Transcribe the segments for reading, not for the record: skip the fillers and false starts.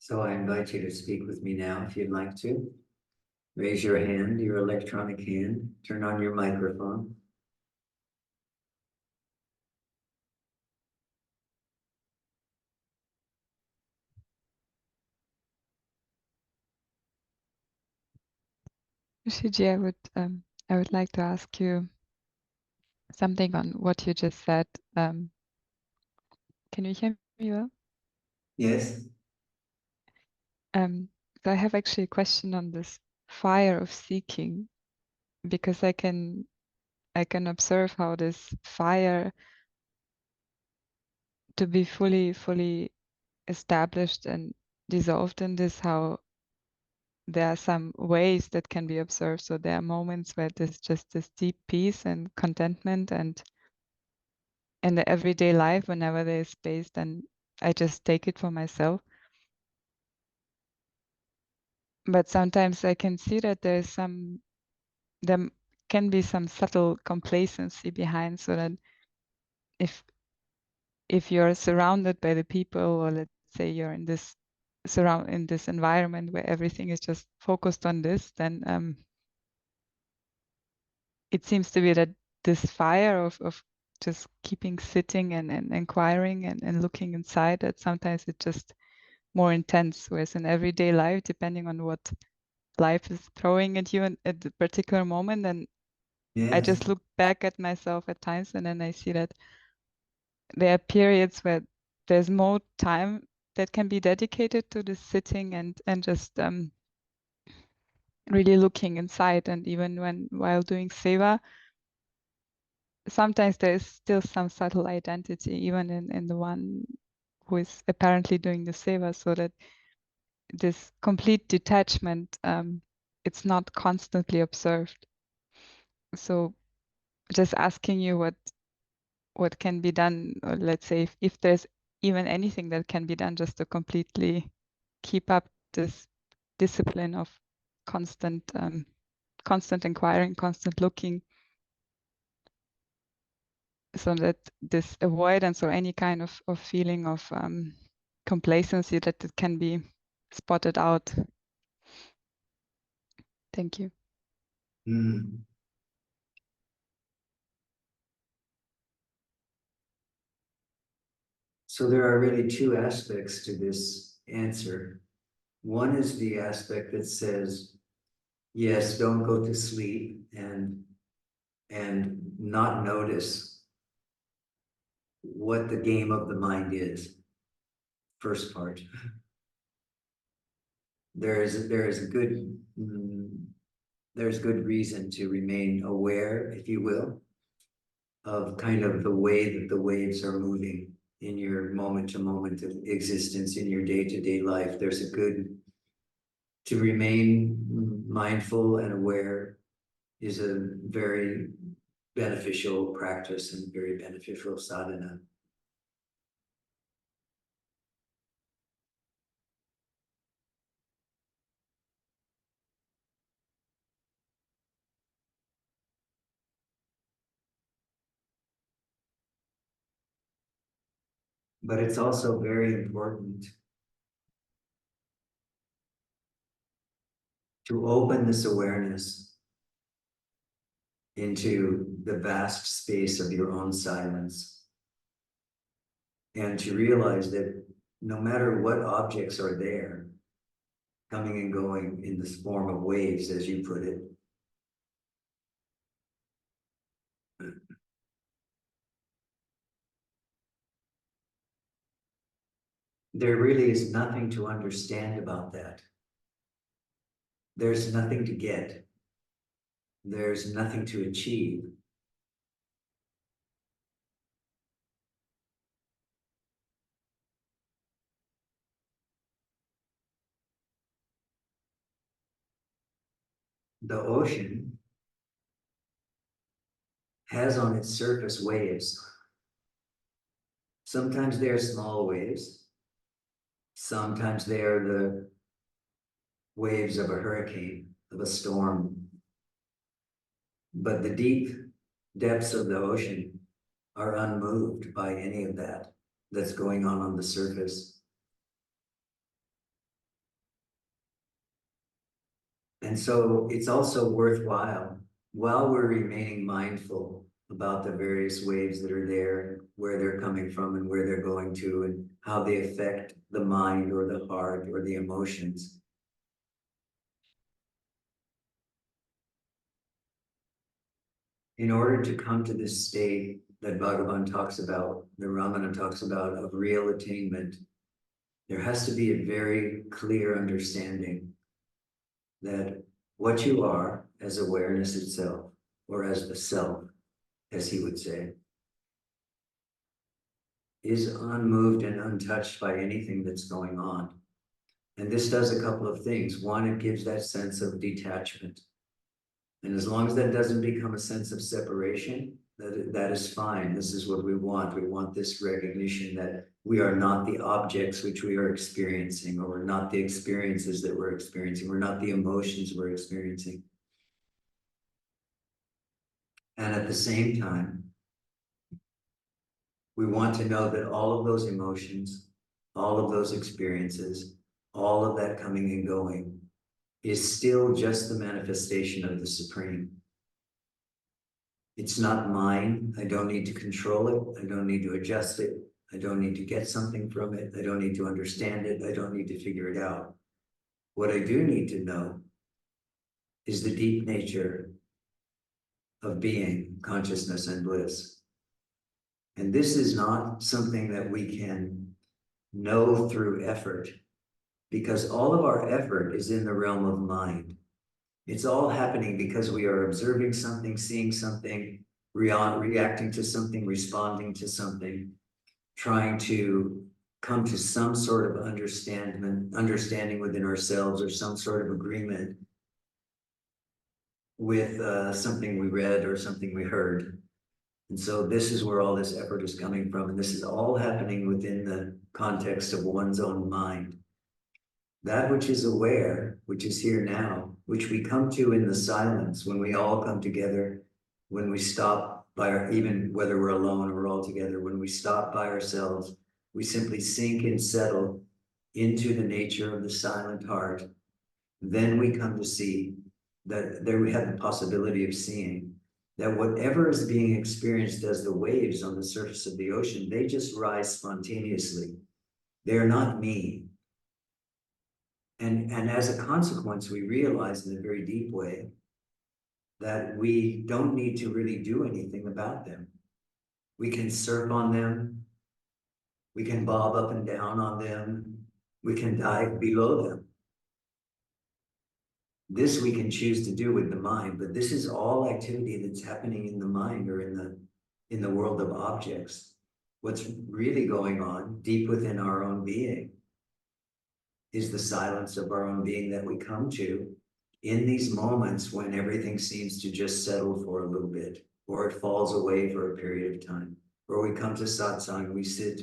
So I invite you to speak with me now if you'd like to. Raise your hand, your electronic hand, turn on your microphone. Rishiji, I would like to ask you something on what you just said. Can you hear me well? Yes. So I have actually a question on this fire of seeking, because I can observe how this fire, to be fully established and dissolved in this, how there are some ways that can be observed. So there are moments where there's just this deep peace and contentment, and in the everyday life, whenever there is space, then I just take it for myself. But sometimes I can see that there can be some subtle complacency behind, so that if you're surrounded by the people, or let's say you're in this environment where everything is just focused on this, then it seems to be that this fire of just keeping sitting and inquiring and looking inside, that sometimes it's just more intense. Whereas in everyday life, depending on what life is throwing at you at the particular moment, and I Yes. just look back at myself at times, and then I see that there are periods where there's more time that can be dedicated to this sitting and just really looking inside. And even while doing seva, sometimes there is still some subtle identity, even in the one who is apparently doing the seva, so that this complete detachment, it's not constantly observed. So just asking you what can be done, or let's say if there's even anything that can be done just to completely keep up this discipline of constant inquiring, constant looking, so that this avoidance or any kind of feeling of complacency, that it can be spotted out. Thank you. Mm. So there are really two aspects to this answer. One is the aspect that says, yes, don't go to sleep and not notice what the game of the mind is. First part. There's good there's good reason to remain aware, if you will, of kind of the way that the waves are moving in your moment to moment of existence, in your day-to-day life. There's a good to remain mindful and aware is a very beneficial practice and very beneficial sadhana. But it's also very important to open this awareness into the vast space of your own silence, and to realize that no matter what objects are there, coming and going in this form of waves, as you put it, there really is nothing to understand about that. There's nothing to get. There's nothing to achieve. The ocean has on its surface waves. Sometimes they're small waves. Sometimes they are the waves of a hurricane, of a storm. But the deep depths of the ocean are unmoved by any of that that's going on the surface. And so it's also worthwhile, while we're remaining mindful about the various waves that are there, where they're coming from and where they're going to, and how they affect the mind or the heart or the emotions. In order to come to this state that Bhagavan talks about, the Ramana talks about, of real attainment, there has to be a very clear understanding that what you are as awareness itself, or as the self, as he would say, is unmoved and untouched by anything that's going on. And this does a couple of things. One, it gives that sense of detachment. And as long as that doesn't become a sense of separation, that is fine. This is what we want. We want this recognition that we are not the objects which we are experiencing, or we're not the experiences that we're experiencing. We're not the emotions we're experiencing. And at the same time, we want to know that all of those emotions, all of those experiences, all of that coming and going is still just the manifestation of the Supreme. It's not mine. I don't need to control it. I don't need to adjust it. I don't need to get something from it. I don't need to understand it. I don't need to figure it out. What I do need to know is the deep nature of being, consciousness, and bliss. And this is not something that we can know through effort, because all of our effort is in the realm of mind. It's all happening because we are observing something, seeing something, reacting to something, responding to something, trying to come to some sort of understanding within ourselves, or some sort of agreement with something we read or something we heard. And so this is where all this effort is coming from. And this is all happening within the context of one's own mind. That which is aware, which is here now, which we come to in the silence, when we all come together, when we stop by even whether we're alone or we're all together, when we stop by ourselves, we simply sink and settle into the nature of the silent heart. Then we come to see that there we have the possibility of seeing that whatever is being experienced as the waves on the surface of the ocean, they just rise spontaneously. They are not me. And as a consequence, we realize in a very deep way that we don't need to really do anything about them. We can surf on them. We can bob up and down on them. We can dive below them. This we can choose to do with the mind, but this is all activity that's happening in the mind, or in the world of objects. What's really going on deep within our own being is the silence of our own being that we come to in these moments when everything seems to just settle for a little bit, or it falls away for a period of time, or we come to satsang, we sit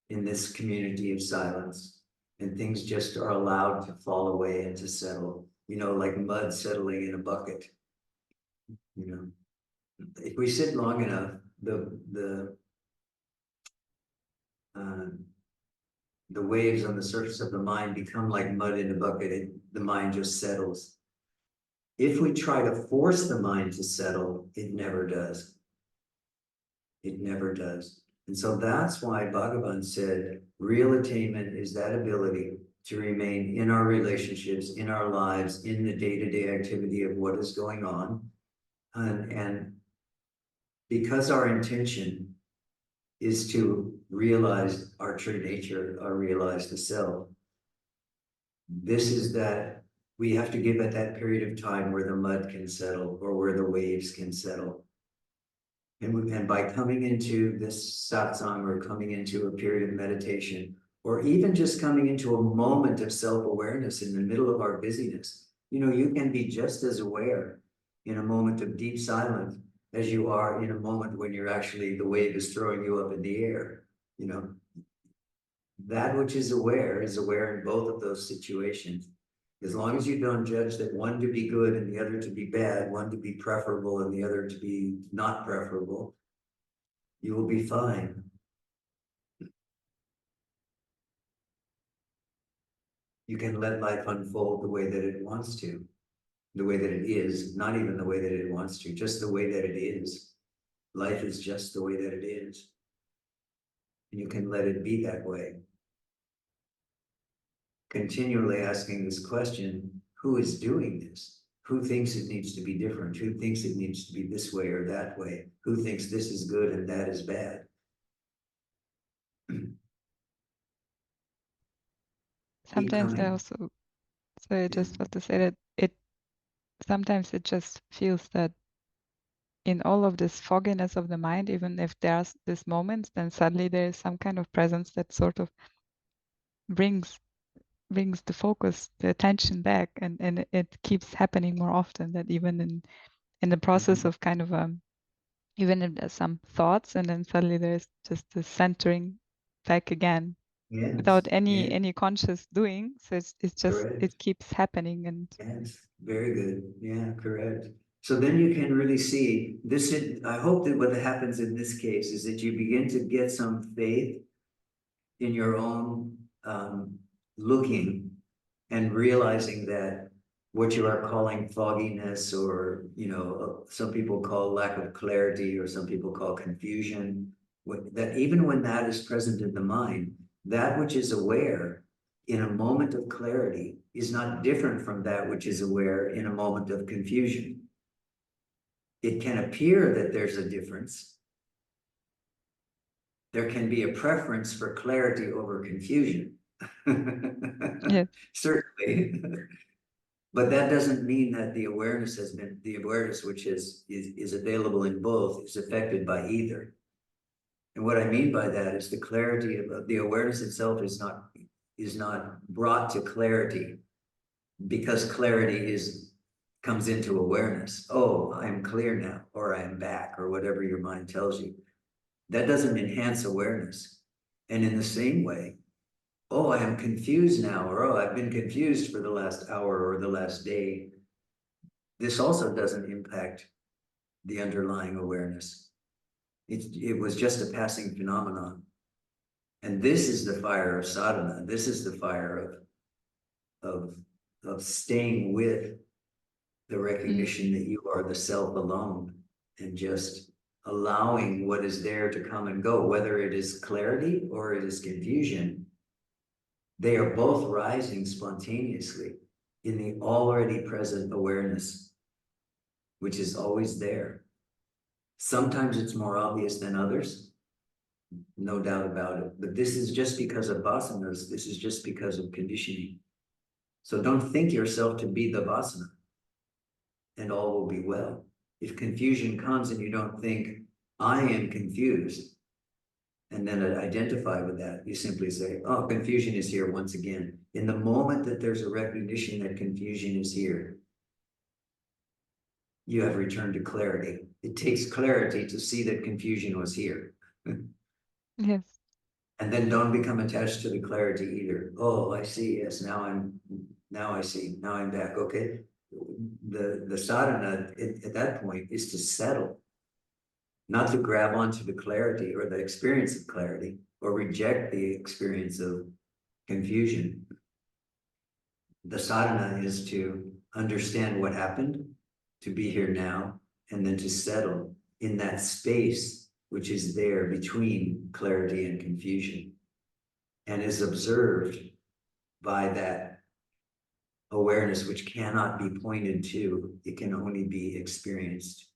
in this community of silence, and things just are allowed to fall away and to settle, like mud settling in a bucket. If we sit long enough, uh, the waves on the surface of the mind become like mud in a bucket, and the mind just settles. If we try to force the mind to settle, it never does. It never does. And so that's why Bhagavan said, real attainment is that ability to remain in our relationships, in our lives, in the day-to-day activity of what is going on. And because our intention is to realize our true nature, or realize the self, this is that we have to give it that period of time where the mud can settle, or where the waves can settle. And by coming into this satsang, or coming into a period of meditation, or even just coming into a moment of self-awareness in the middle of our busyness, you can be just as aware in a moment of deep silence as you are in a moment when the wave is throwing you up in the air. That which is aware in both of those situations. As long as you don't judge that one to be good and the other to be bad, one to be preferable and the other to be not preferable, you will be fine. You can let life unfold the way that it wants to. the way that it is, not even the way that it wants to, just the way that it is. Life is just the way that it is. And you can let it be that way. Continually asking this question, who is doing this? Who thinks it needs to be different? Who thinks it needs to be this way or that way? Who thinks this is good and that is bad? Keep Sometimes I coming. also, so I Yeah. just want to say that it sometimes it just feels that in all of this fogginess of the mind, even if there's this moments, then suddenly there is some kind of presence that sort of brings the focus, the attention back, and it keeps happening more often. That even in the process of kind of even if there's some thoughts, and then suddenly there's just the centering back again without Yes. any Yeah. any conscious doing. So it's just Correct. it keeps happening. And Yes. Very good. Yeah. Correct. So then you can really see this. I hope that what happens in this case is that you begin to get some faith in your own looking and realizing that what you are calling fogginess, or some people call lack of clarity, or some people call confusion, that even when that is present in the mind, that which is aware in a moment of clarity is not different from that which is aware in a moment of confusion. It can appear that there's a difference. There can be a preference for clarity over confusion. yes, Certainly. But that doesn't mean that the awareness which is available in both is affected by either. And what I mean by that is the clarity of the awareness itself is not brought to clarity because clarity comes into awareness. Oh, I'm clear now, or I'm back, or whatever your mind tells you. That doesn't enhance awareness. And in the same way, oh, I am confused now, or oh, I've been confused for the last hour or the last day. This also doesn't impact the underlying awareness. It was just a passing phenomenon. And this is the fire of sadhana. This is the fire of, of staying with the recognition that you are the self alone, and just allowing what is there to come and go, whether it is clarity or it is confusion. They are both rising spontaneously in the already present awareness, which is always there. Sometimes it's more obvious than others, no doubt about it. But this is just because of vasanas. This is just because of conditioning. So don't think yourself to be the vasana, and all will be well. If confusion comes and you don't think, I am confused, and then identify with that, you simply say, oh, confusion is here once again. In the moment that there's a recognition that confusion is here, you have returned to clarity. It takes clarity to see that confusion was here. yes, And then don't become attached to the clarity either. Oh, I see. Yes, now I see. Now I'm back. Okay. The sadhana at that point is to settle, not to grab onto the clarity or the experience of clarity, or reject the experience of confusion. The sadhana is to understand what happened, to be here now, and then to settle in that space which is there between clarity and confusion, and is observed by that awareness which cannot be pointed to, it can only be experienced.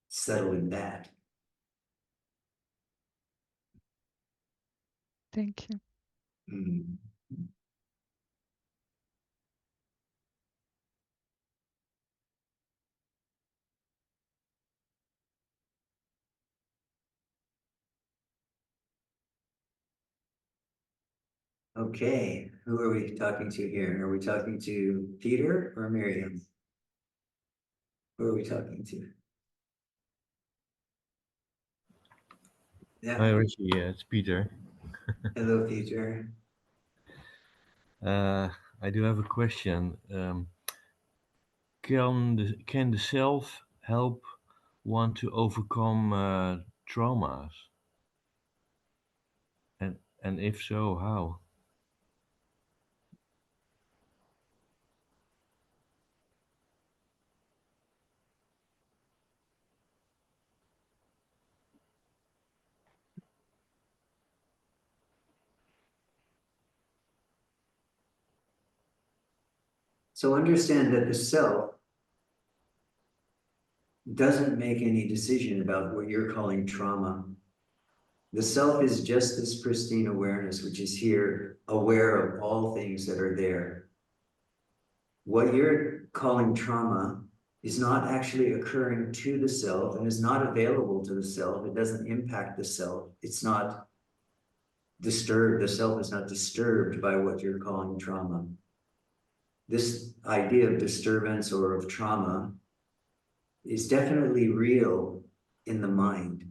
Settle in that. thank you. Mm. Okay, who are we talking to here? Are we talking to Peter or Miriam? Who are we talking to? Yeah, Hi, Rishi. Yeah, it's Peter. hello, Peter. I do have a question. Can the self help one to overcome traumas? And if so, how? So understand that the self doesn't make any decision about what you're calling trauma. The self is just this pristine awareness, which is here, aware of all things that are there. What you're calling trauma is not actually occurring to the self and is not available to the self. It doesn't impact the self. It's not disturbed. The self is not disturbed by what you're calling trauma. This idea of disturbance or of trauma is definitely real in the mind.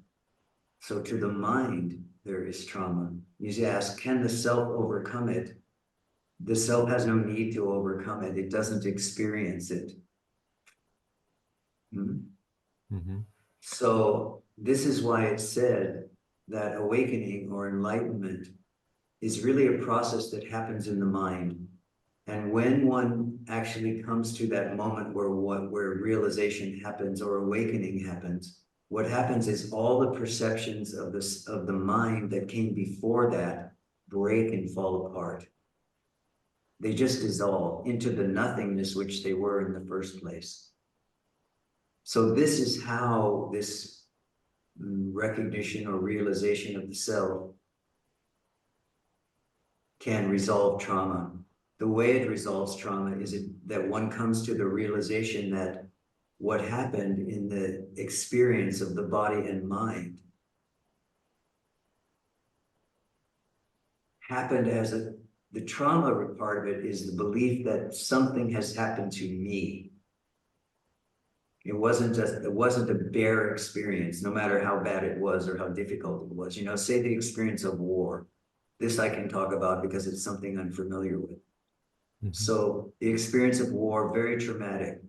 So to the mind, there is trauma. You ask, can the self overcome it? The self has no need to overcome it. It doesn't experience it. So this is why it's said that awakening or enlightenment is really a process that happens in the mind. And when one actually comes to that moment where realization happens or awakening happens, what happens is all the perceptions of the mind that came before that break and fall apart. They just dissolve into the nothingness which they were in the first place. So this is how this recognition or realization of the self can resolve trauma. The way it resolves trauma is that one comes to the realization that what happened in the experience of the body and mind happened as the trauma part of it is the belief that something has happened to me. It wasn't a bare experience, no matter how bad it was or how difficult it was. You know, say the experience of war. This I can talk about because it's something I'm familiar with. So the experience of war, very traumatic.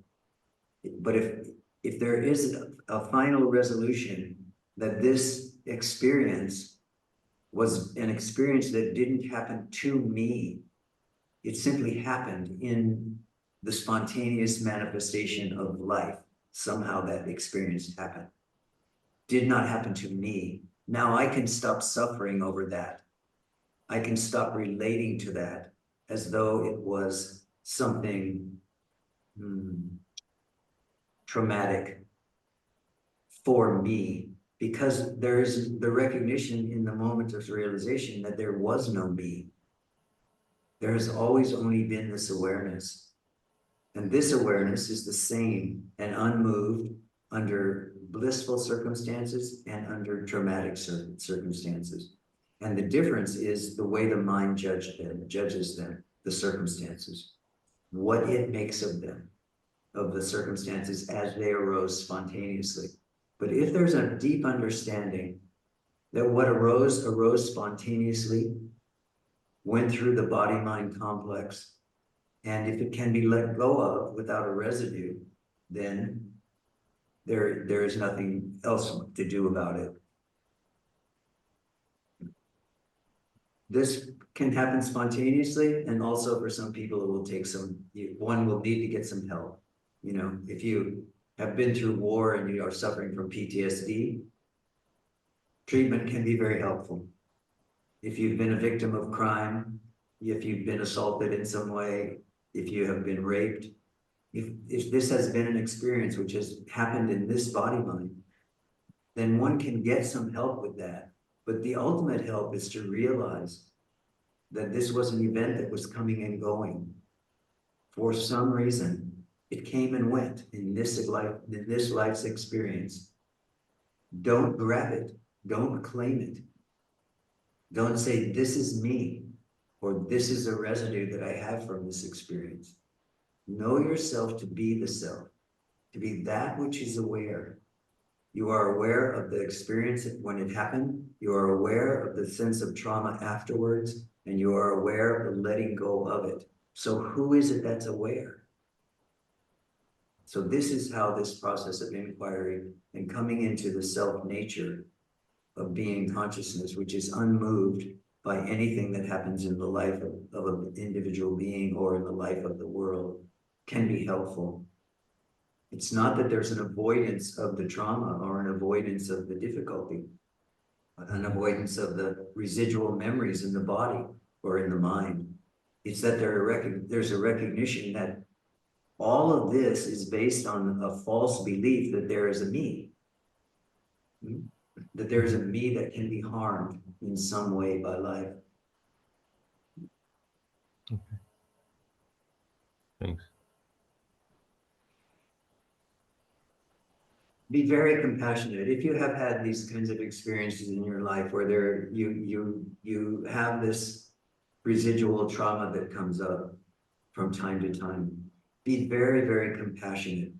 But if there is a final resolution that this experience was an experience that didn't happen to me, it simply happened in the spontaneous manifestation of life. Somehow that experience happened. Did not happen to me. Now I can stop suffering over that. I can stop relating to that as though it was something traumatic for me, because there is the recognition in the moment of realization that there was no me. There has always only been this awareness. And this awareness is the same and unmoved under blissful circumstances and under traumatic circumstances. And the difference is the way the mind judges them, the circumstances, what it makes of them, of the circumstances as they arose spontaneously. But if there's a deep understanding that what arose spontaneously, went through the body-mind complex, and if it can be let go of without a residue, then there is nothing else to do about it. This can happen spontaneously, and also for some people it will take one will need to get some help. You know, if you have been through war and you are suffering from PTSD, treatment can be very helpful. If you've been a victim of crime, if you've been assaulted in some way, if you have been raped, if this has been an experience which has happened in this body mind, then one can get some help with that. But the ultimate help is to realize that this was an event that was coming and going. For some reason, it came and went in this life's experience. Don't grab it. Don't claim it. Don't say, this is me, or this is a residue that I have from this experience. Know yourself to be the self, to be that which is aware. You are aware of the experience when it happened. You are aware of the sense of trauma afterwards, and you are aware of the letting go of it. So who is it that's aware? So this is how this process of inquiry and coming into the self nature of being consciousness, which is unmoved by anything that happens in the life of an individual being or in the life of the world, can be helpful. It's not that there's an avoidance of the trauma or an avoidance of the difficulty, an avoidance of the residual memories in the body or in the mind. It's that there's a recognition that all of this is based on a false belief that there is a me. That there is a me that can be harmed in some way by life. Thanks. Be very compassionate. If you have had these kinds of experiences in your life where you have this residual trauma that comes up from time to time, be very, very compassionate.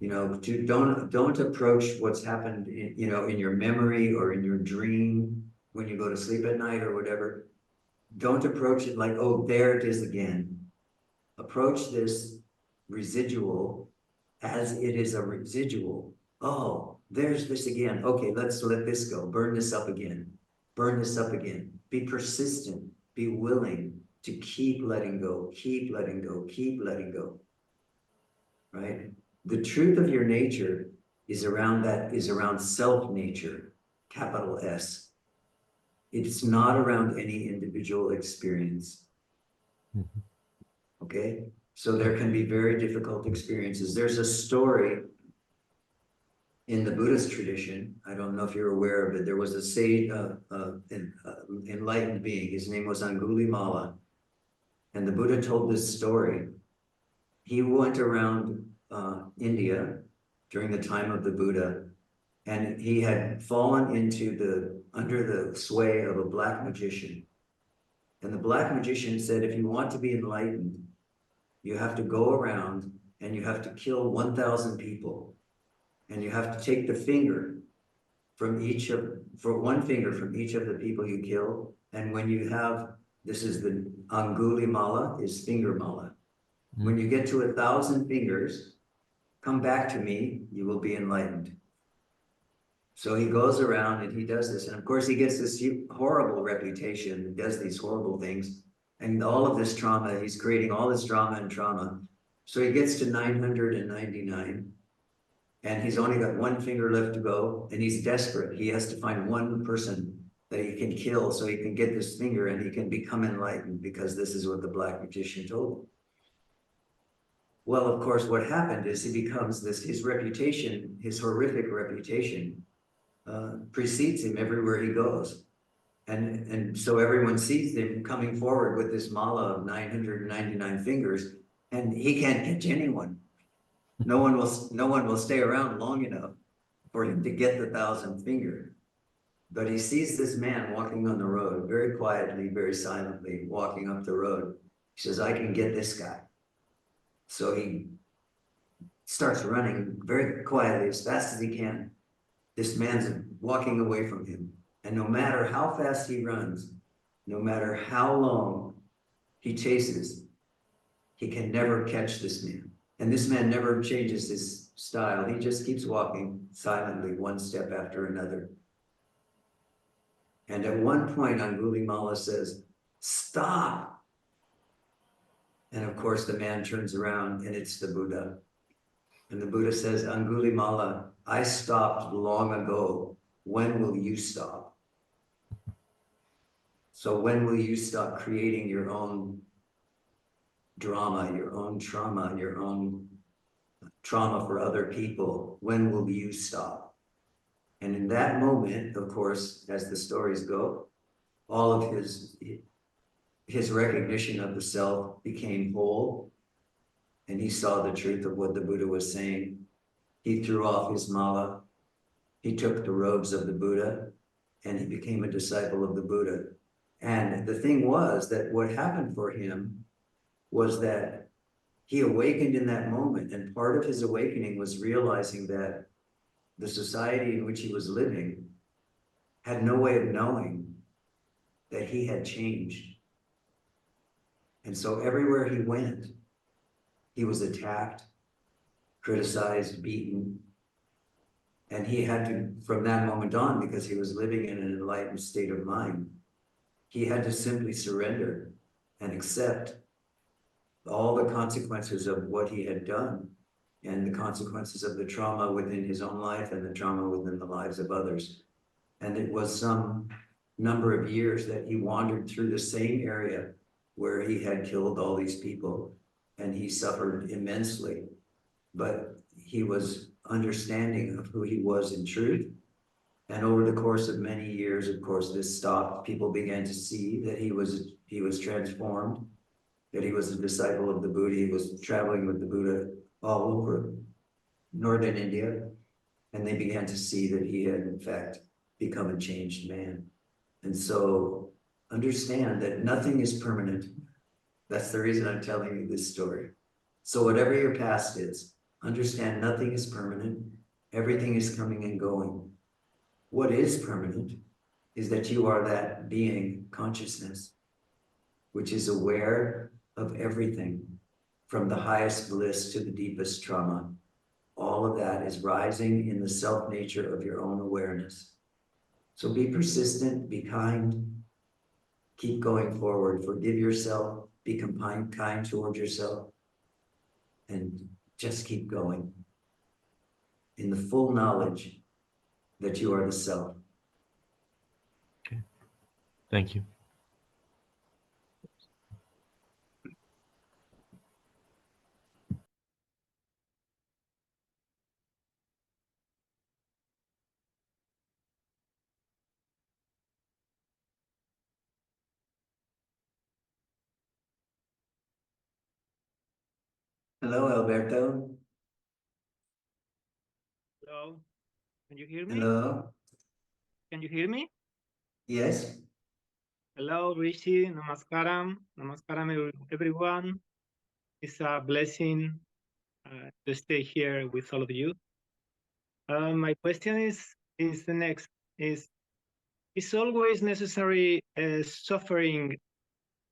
You know, don't approach what's happened in, you know, in your memory or in your dream when you go to sleep at night or whatever. Don't approach it like, oh, there it is again. Approach this residual as it is a residual. Oh, there's this again. Okay, let's let this go. Burn this up again. Burn this up again. Be persistent. Be willing to keep letting go, keep letting go, keep letting go. Right? The truth of your nature is around self-nature, capital S. It's not around any individual experience. Okay? So there can be very difficult experiences. There's a story in the Buddhist tradition. I don't know if you're aware of it. There was a sage, enlightened being. His name was Angulimala. And the Buddha told this story. He went around India during the time of the Buddha, and he had fallen under the sway of a black magician. And the black magician said, if you want to be enlightened, you have to go around and you have to kill 1,000 people. And you have to take the finger from one finger from each of the people you kill. And when you have, this is the Angulimala, is finger mala. When you get to 1,000 fingers, come back to me, you will be enlightened. So he goes around and he does this. And of course he gets this horrible reputation, he does these horrible things. And all of this trauma, he's creating all this drama and trauma. So he gets to 999 and he's only got one finger left to go and he's desperate. He has to find one person that he can kill so he can get this finger and he can become enlightened, because this is what the black magician told him. Well, of course, what happened is he becomes his reputation, his horrific reputation, precedes him everywhere he goes. And so everyone sees him coming forward with this mala of 999 fingers, and he can't catch anyone. No one will stay around long enough for him to get the 1,000th finger. But he sees this man walking on the road, very quietly, very silently, walking up the road. He says, I can get this guy. So he starts running very quietly, as fast as he can. This man's walking away from him. And no matter how fast he runs, no matter how long he chases, he can never catch this man. And this man never changes his style. He just keeps walking silently, one step after another. And at one point, Angulimala says, stop. And of course, the man turns around and it's the Buddha. And the Buddha says, Angulimala, I stopped long ago. When will you stop? So when will you stop creating your own drama, your own trauma, your own trauma for other people? When will you stop? And in that moment, of course, as the stories go, all of his recognition of the self became whole, and he saw the truth of what the Buddha was saying. He threw off his mala, he took the robes of the Buddha, and he became a disciple of the Buddha. And the thing was that what happened for him was that he awakened in that moment, and part of his awakening was realizing that the society in which he was living had no way of knowing that he had changed. And so everywhere he went, he was attacked, criticized, beaten. And he had to, from that moment on, because he was living in an enlightened state of mind, he had to simply surrender and accept all the consequences of what he had done, and the consequences of the trauma within his own life and the trauma within the lives of others. And it was some number of years that he wandered through the same area where he had killed all these people. and he suffered immensely, but he was understanding of who he was in truth. And over the course of many years, of course, this stopped. People began to see that he was transformed, that he was a disciple of the Buddha. He was traveling with the Buddha all over northern India, and they began to see that he had in fact become a changed man. And so understand that nothing is permanent. That's the reason I'm telling you this story. So whatever your past is, understand nothing is permanent. Everything is coming and going. What is permanent is that you are that being consciousness, which is aware of everything, from the highest bliss to the deepest trauma. All of that is rising in the self-nature of your own awareness. So be persistent, be kind, keep going forward, forgive yourself, become kind towards yourself, and just keep going in the full knowledge that you are the self. Okay. Thank you. Hello, Alberto. Hello, can you hear me? Hello. Can you hear me? Yes. Hello, Rishi. Namaskaram. Namaskaram, everyone. It's a blessing to stay here with all of you. My question is the next: is always necessary suffering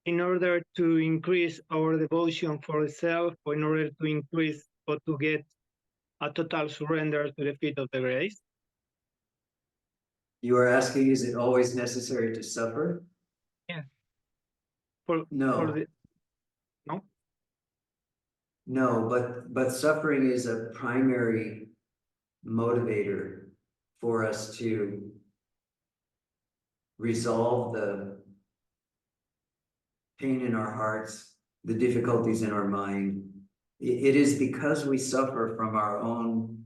in order to increase our devotion for the self, or in order to increase or to get a total surrender to the feet of the grace? You are asking, is it always necessary to suffer? Yeah. No. No? No, but suffering is a primary motivator for us to resolve the pain in our hearts, the difficulties in our mind. It is because we suffer from our own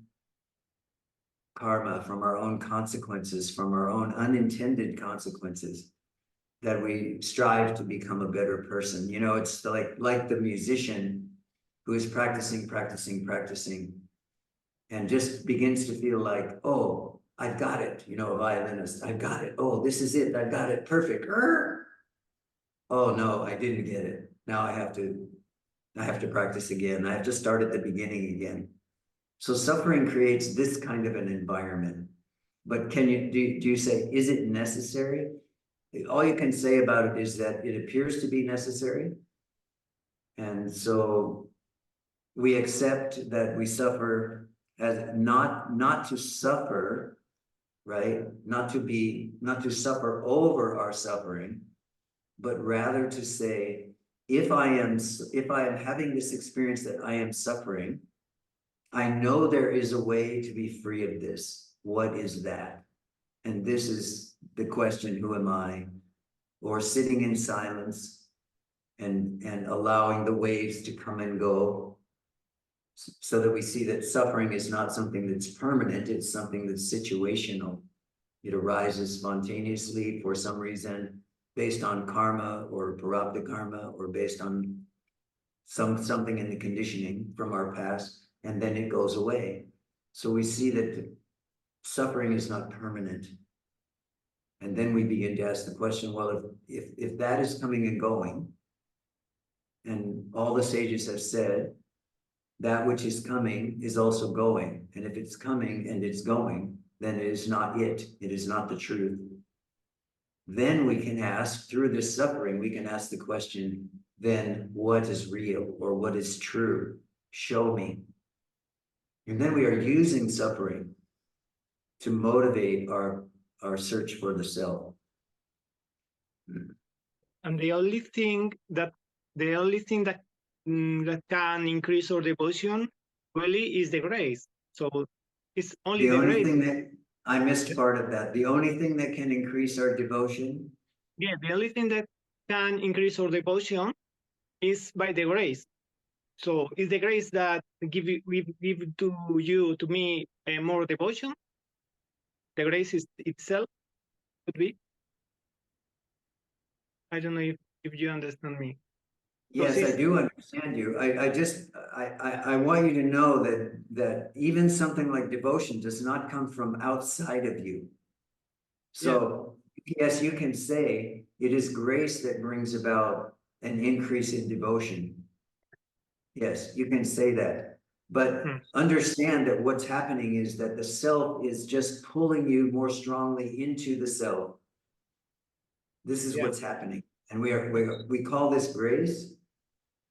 karma, from our own consequences, from our own unintended consequences, that we strive to become a better person. You know, it's like the musician who is practicing, and just begins to feel like, oh, I've got it. You know, a violinist, I've got it. Oh, this is it. I've got it. Perfect. Oh no, I didn't get it. Now I have to practice again. I have to start at the beginning again. So suffering creates this kind of an environment. But do you say, is it necessary? All you can say about it is that it appears to be necessary. And so we accept that we suffer as not to suffer, right? Not to suffer over our suffering, but rather to say, if I am having this experience that I am suffering, I know there is a way to be free of this. What is that? And this is the question, who am I? Or sitting in silence and allowing the waves to come and go, so that we see that suffering is not something that's permanent, it's something that's situational. It arises spontaneously for some reason, based on karma or prarabdha karma, or based on something in the conditioning from our past, and then it goes away. So we see that suffering is not permanent. And then we begin to ask the question, well, if that is coming and going, and all the sages have said, that which is coming is also going. And if it's coming and it's going, then it is not it. It is not the truth. Then we can ask, through this suffering, we can ask the question, then what is real, or what is true? Show me. And then we are using suffering to motivate our search for the self. And the only thing that that can increase our devotion really is the grace. So it's only The only grace. thing that I missed part of that. The only thing that can increase our devotion. Yeah, the only thing that can increase our devotion is by the grace. So is the grace that give to me more devotion? The grace is itself could be. I don't know if you understand me. Yes, I do understand you. I want you to know that even something like devotion does not come from outside of you. So yes, you can say it is grace that brings about an increase in devotion. Yes, you can say that. But understand that what's happening is that the self is just pulling you more strongly into the self. This is what's happening. And we call this grace.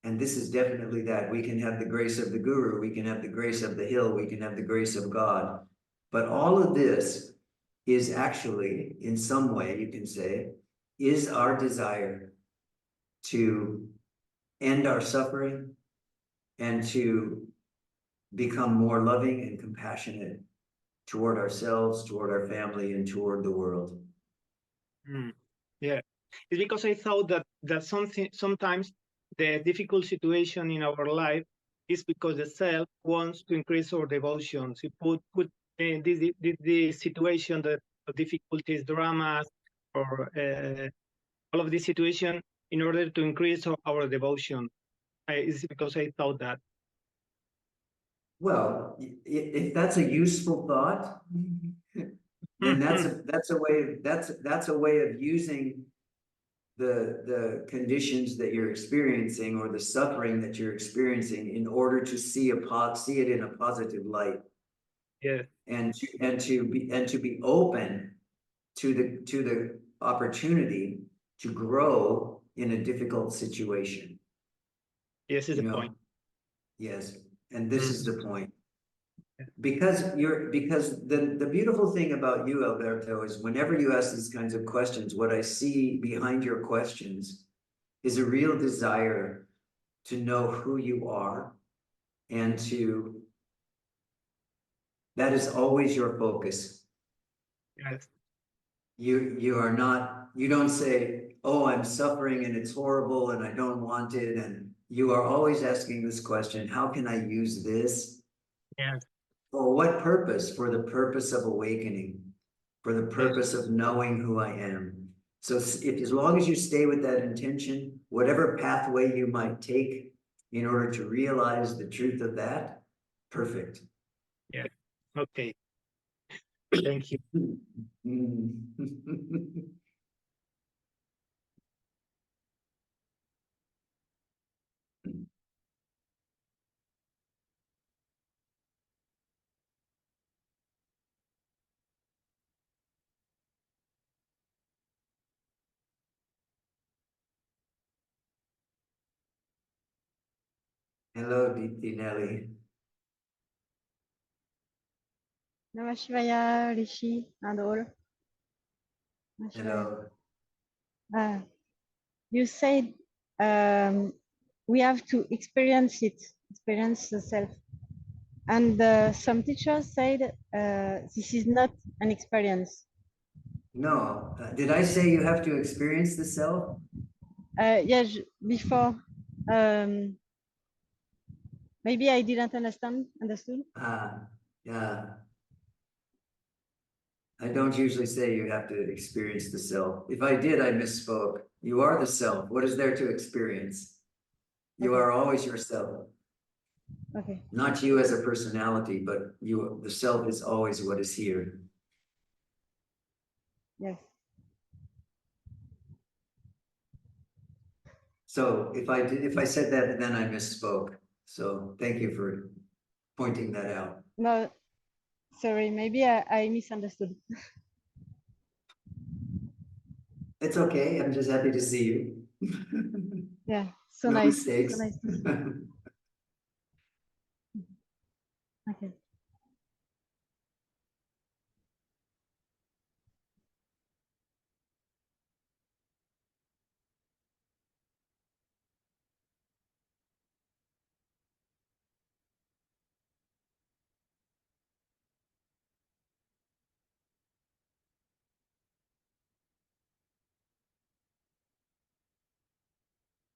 And this is definitely that. We can have the grace of the guru, we can have the grace of the hill, we can have the grace of God. But all of this is actually, in some way, you can say, is our desire to end our suffering and to become more loving and compassionate toward ourselves, toward our family, and toward the world. Yeah, it's because I thought that sometimes the difficult situation in our life is because the self wants to increase our devotions. It put this situation, the difficulties, dramas, or all of this situation in order to increase our devotion. It's because I thought that. Well, if that's a useful thought, then that's a way of using the conditions that you're experiencing or the suffering that you're experiencing in order to see it in a positive light. Yeah. And to be open to the opportunity to grow in a difficult situation. Yes, is the point. Yes, and this is the point. Because the beautiful thing about you, Alberto, is whenever you ask these kinds of questions, what I see behind your questions is a real desire to know who you are, and that is always your focus. Yes. You don't say, oh, I'm suffering and it's horrible and I don't want it. And you are always asking this question, how can I use this? Yes. For what purpose? For the purpose of awakening, for the purpose of knowing who I am. So if, as long as you stay with that intention, whatever pathway you might take in order to realize the truth of that, perfect. Yeah. Okay. Thank you. Hello, Diti Nelly. Namaste, Rishi and all. Hello. You said we have to experience the self. And some teachers said this is not an experience. No, did I say you have to experience the self? Yes, before. Maybe I didn't understood. Yeah. I don't usually say you have to experience the self. If I did, I misspoke. You are the self. What is there to experience? You are always yourself. Okay. Not you as a personality, but the self is always what is here. Yes. So if I said that, then I misspoke. So thank you for pointing that out. No, sorry, maybe I misunderstood. It's okay. I'm just happy to see you. Yeah, so No nice. mistakes. So nice to see you. Okay.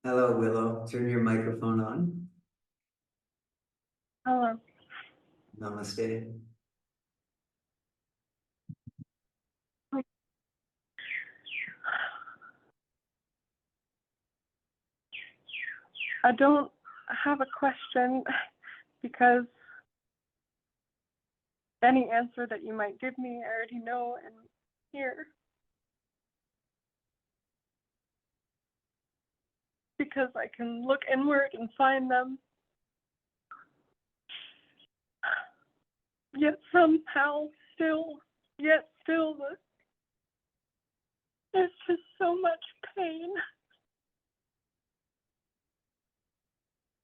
Hello, Willow. Turn your microphone on. Hello. Namaste. I don't have a question because any answer that you might give me, I already know and hear. Because I can look inward and find them. Yet somehow yet still, there's just so much pain.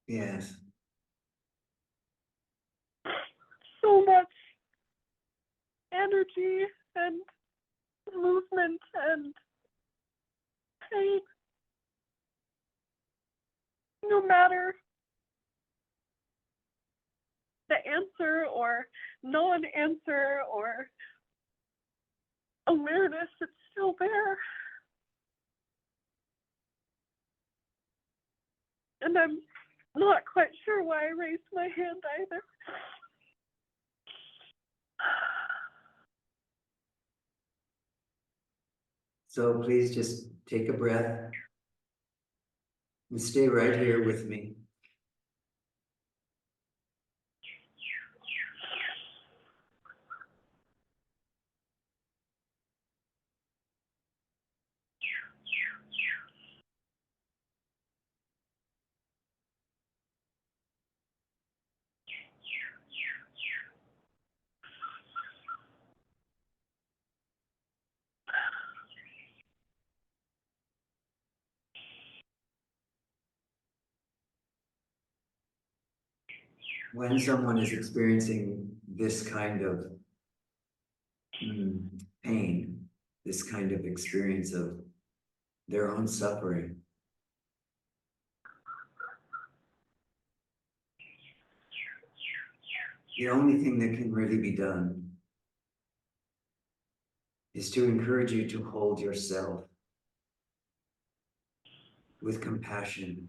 Yes. So much energy and movement and pain. No matter the answer or non-answer or awareness, it's still there. And I'm not quite sure why I raised my hand either. So please just take a breath and stay right here with me. When someone is experiencing this kind of pain, this kind of experience of their own suffering, the only thing that can really be done is to encourage you to hold yourself with compassion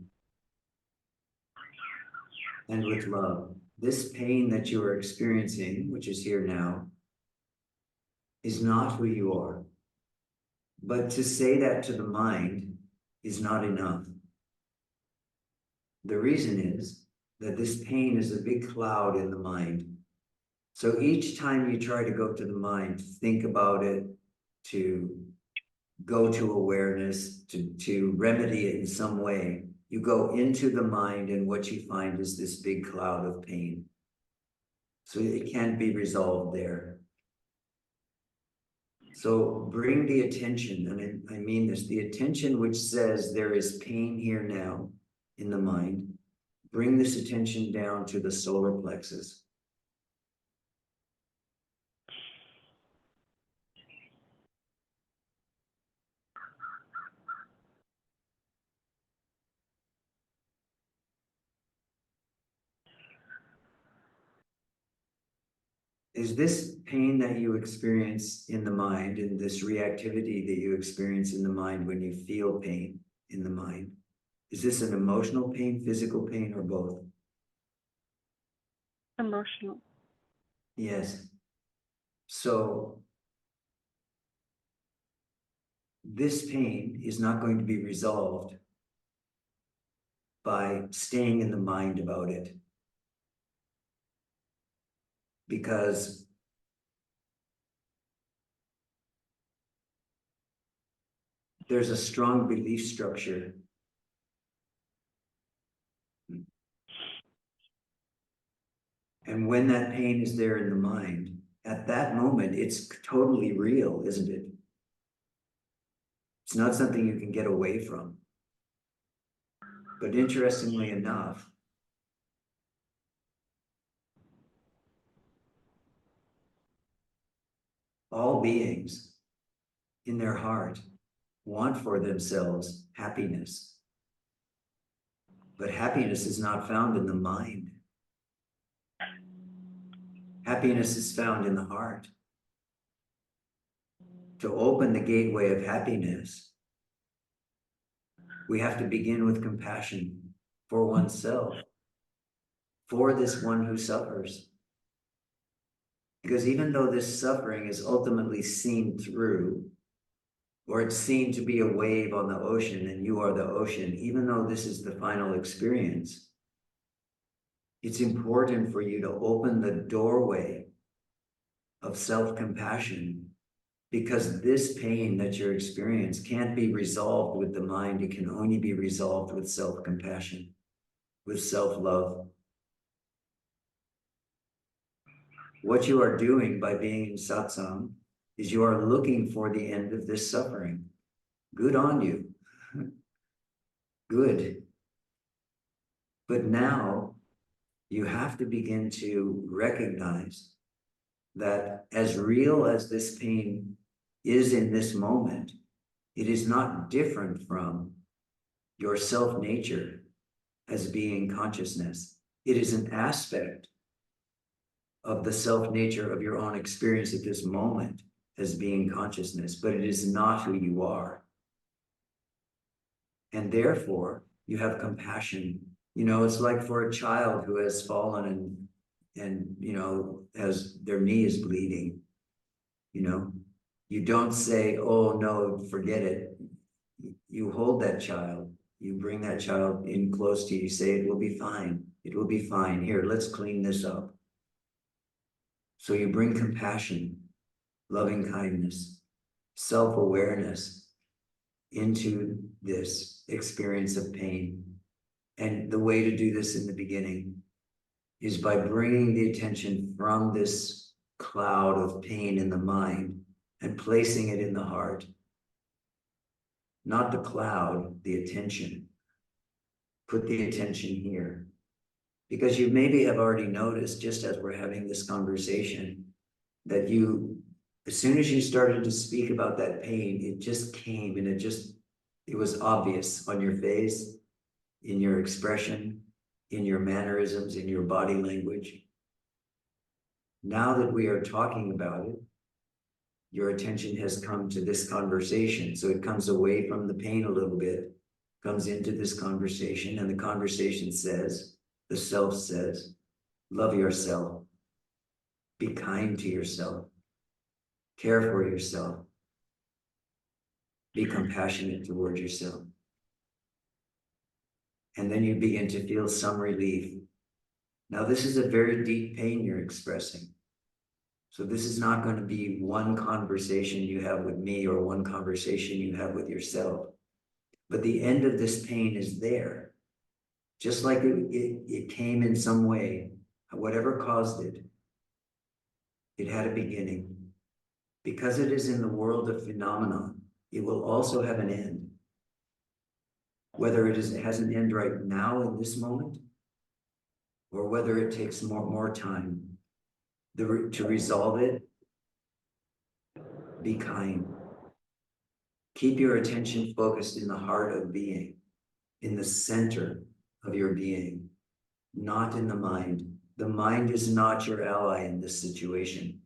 and with love. This pain that you are experiencing, which is here now, is not who you are. But to say that to the mind is not enough. The reason is that this pain is a big cloud in the mind. So each time you try to go to the mind, to think about it, to go to awareness, to remedy it in some way, you go into the mind and what you find is this big cloud of pain. So it can't be resolved there. So bring the attention, and I mean this, the attention which says there is pain here now in the mind, bring this attention down to the solar plexus. Is this pain that you experience in the mind and this reactivity that you experience in the mind when you feel pain in the mind, is this an emotional pain, physical pain, or both? Emotional. Yes. So this pain is not going to be resolved by staying in the mind about it. Because there's a strong belief structure. And when that pain is there in the mind, at that moment, it's totally real, isn't it? It's not something you can get away from. But interestingly enough, all beings in their heart want for themselves happiness. But happiness is not found in the mind. Happiness is found in the heart. To open the gateway of happiness, we have to begin with compassion for oneself. for this one who suffers. Because even though this suffering is ultimately seen through, or it's seen to be a wave on the ocean and you are the ocean, even though this is the final experience, it's important for you to open the doorway of self-compassion, because this pain that you're experiencing can't be resolved with the mind. It can only be resolved with self-compassion, with self-love. What you are doing by being in satsang is you are looking for the end of this suffering. Good on you. Good. But now you have to begin to recognize that as real as this pain is in this moment, it is not different from your self-nature as being consciousness. It is an aspect of the self-nature of your own experience at this moment as being consciousness, but it is not who you are. And therefore, you have compassion. You know, it's like for a child who has fallen and you know, has their knee is bleeding. You know, you don't say, oh no, forget it. You hold that child. You bring that child in close to you. You say, it will be fine. It will be fine. Here, let's clean this up. So you bring compassion, loving kindness, self-awareness into this experience of pain. And the way to do this in the beginning is by bringing the attention from this cloud of pain in the mind and placing it in the heart. Not the cloud, the attention. Put the attention here. Because you maybe have already noticed, just as we're having this conversation, that you, as soon as you started to speak about that pain, it just came and it was obvious on your face, in your expression, in your mannerisms, in your body language. Now that we are talking about it, your attention has come to this conversation. So it comes away from the pain a little bit, comes into this conversation, and the conversation says, the self says, love yourself, be kind to yourself, care for yourself, be compassionate toward yourself. And then you begin to feel some relief. Now, this is a very deep pain you're expressing. So this is not going to be one conversation you have with me or one conversation you have with yourself. But the end of this pain is there. Just like it came in some way, whatever caused it, it had a beginning. Because it is in the world of phenomenon, it will also have an end. Whether it has an end right now in this moment, or whether it takes more time to resolve it, be kind. Keep your attention focused in the heart of being, in the center of your being, not in the mind. The mind is not your ally in this situation.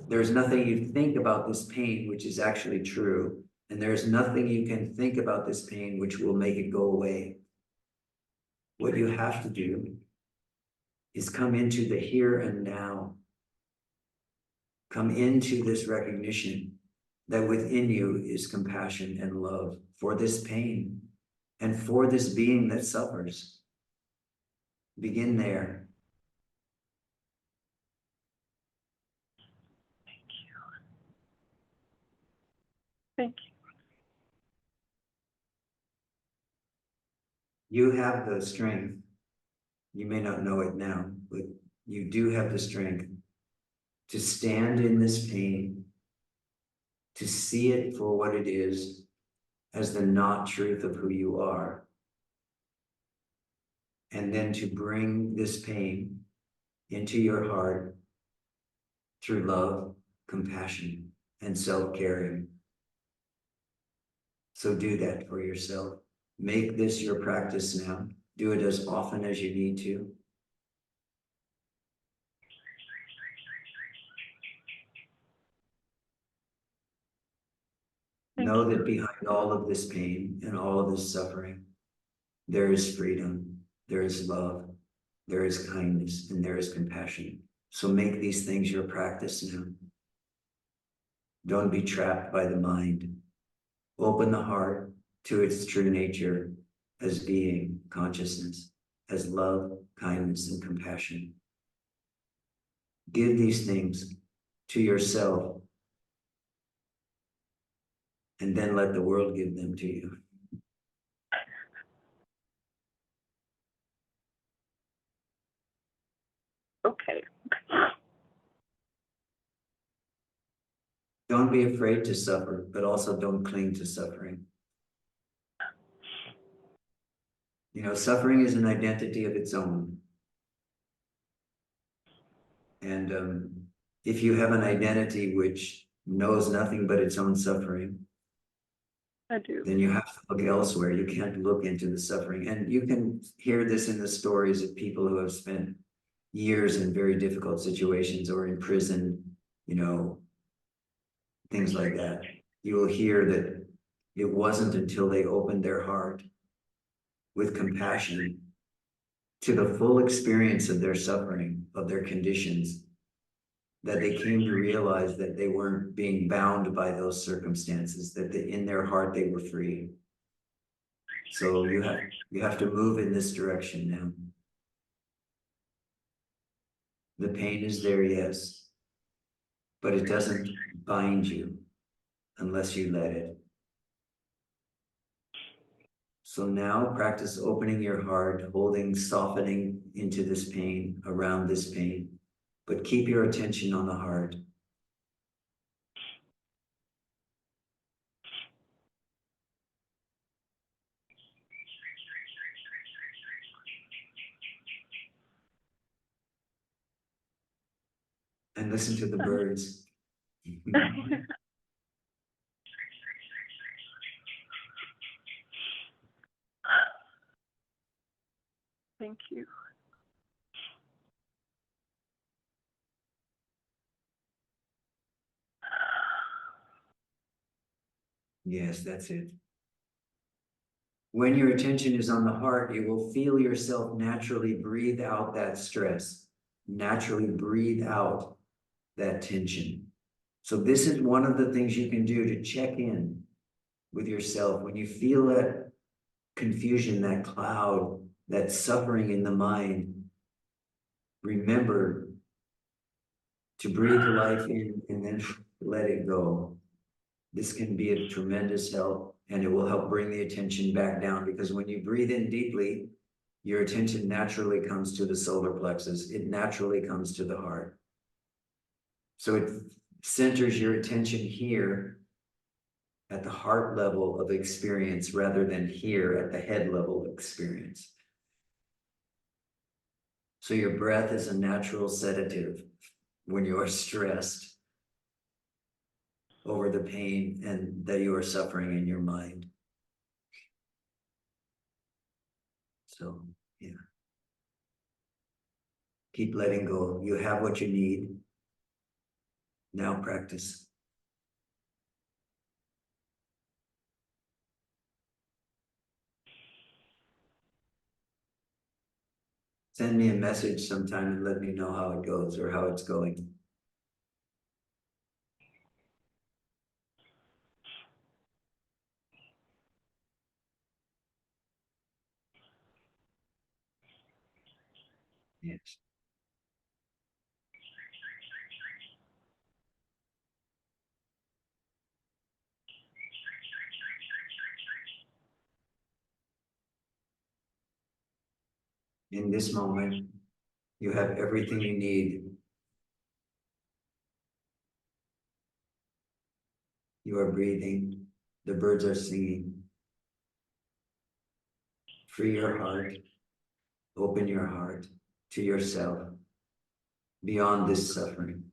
There's nothing you think about this pain which is actually true, and there's nothing you can think about this pain which will make it go away. What you have to do is come into the here and now. Come into this recognition that within you is compassion and love for this pain and for this being that suffers. Begin there. Thank you. You have the strength. You may not know it now, but you do have the strength to stand in this pain, to see it for what it is, as the not truth of who you are, and then to bring this pain into your heart through love, compassion, and self-caring. So do that for yourself. Make this your practice now. Do it as often as you need to. Know that behind all of this pain and all of this suffering, there is freedom, there is love, there is kindness, and there is compassion. So make these things your practice now. Don't be trapped by the mind. Open the heart to its true nature as being, consciousness, as love, kindness, and compassion. Give these things to yourself, and then let the world give them to you. Okay. Don't be afraid to suffer, but also don't cling to suffering. You know, suffering is an identity of its own. And if you have an identity which knows nothing but its own suffering, I do. then you have to look elsewhere. You can't look into the suffering. And you can hear this in the stories of people who have spent years in very difficult situations or in prison, you know, things like that. You will hear that it wasn't until they opened their heart with compassion to the full experience of their suffering, of their conditions, that they came to realize that they weren't being bound by those circumstances, that in their heart they were free. So you have to move in this direction now. The pain is there, yes, but it doesn't bind you unless you let it. So now practice opening your heart, holding, softening into this pain, around this pain, but keep your attention on the heart. And listen to the birds. Thank you. Yes, that's it. When your attention is on the heart, you will feel yourself naturally breathe out that stress, naturally breathe out that tension. So this is one of the things you can do to check in with yourself. When you feel that confusion, that cloud, that suffering in the mind, remember to breathe life in and then let it go. This can be a tremendous help, and it will help bring the attention back down, because when you breathe in deeply, your attention naturally comes to the solar plexus. It naturally comes to the heart. So it centers your attention here at the heart level of experience rather than here at the head level of experience. So your breath is a natural sedative when you are stressed over the pain and that you are suffering in your mind. So, yeah. Keep letting go. You have what you need. Now practice. Send me a message sometime and let me know how it goes or how it's going. Yes. In this moment, you have everything you need. You are breathing. The birds are singing. Free your heart. Open your heart to yourself beyond this suffering.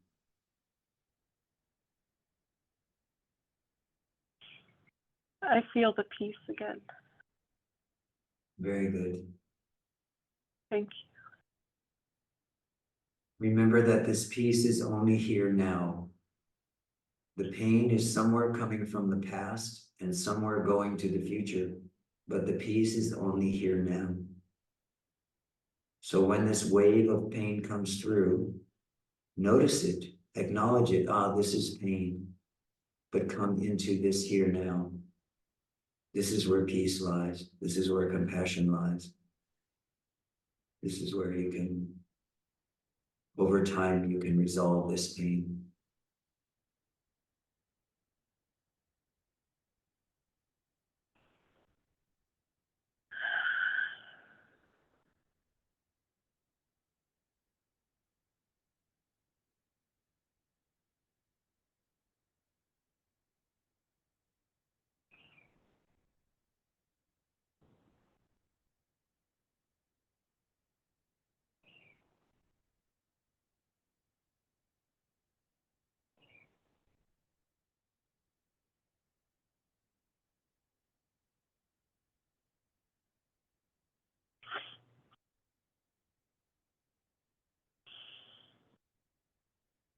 I feel the peace again. Very good. Thank you. Remember that this peace is only here now. The pain is somewhere coming from the past and somewhere going to the future. but the peace is only here now. So when this wave of pain comes through, notice it, acknowledge it. Ah, this is pain, but come into this here now. This is where peace lies. This is where compassion lies. This is where you can, over time, you can resolve this pain.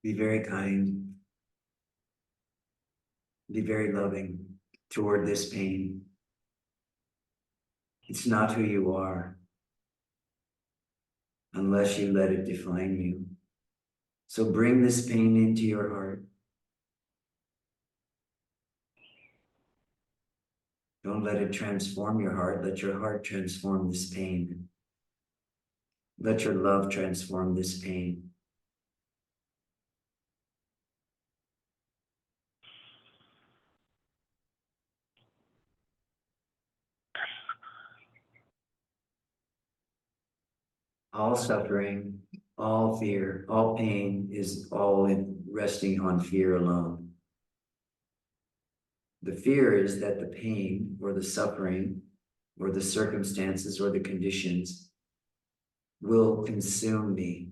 Be very kind. Be very loving toward this pain. It's not who you are unless you let it define you. So bring this pain into your heart. Don't let it transform your heart. Let your heart transform this pain. Let your love transform this pain. All suffering, all fear, all pain is all resting on fear alone. The fear is that the pain or the suffering or the circumstances or the conditions will consume me.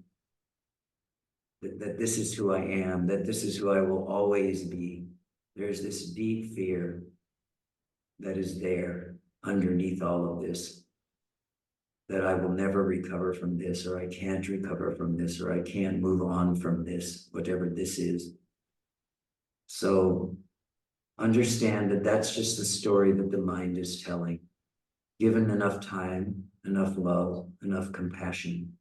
That this is who I am, that this is who I will always be. There's this deep fear that is there underneath all of this, that I will never recover from this, or I can't recover from this, or I can't move on from this, whatever this is. So understand that that's just the story that the mind is telling. Given enough time, enough love, enough compassion,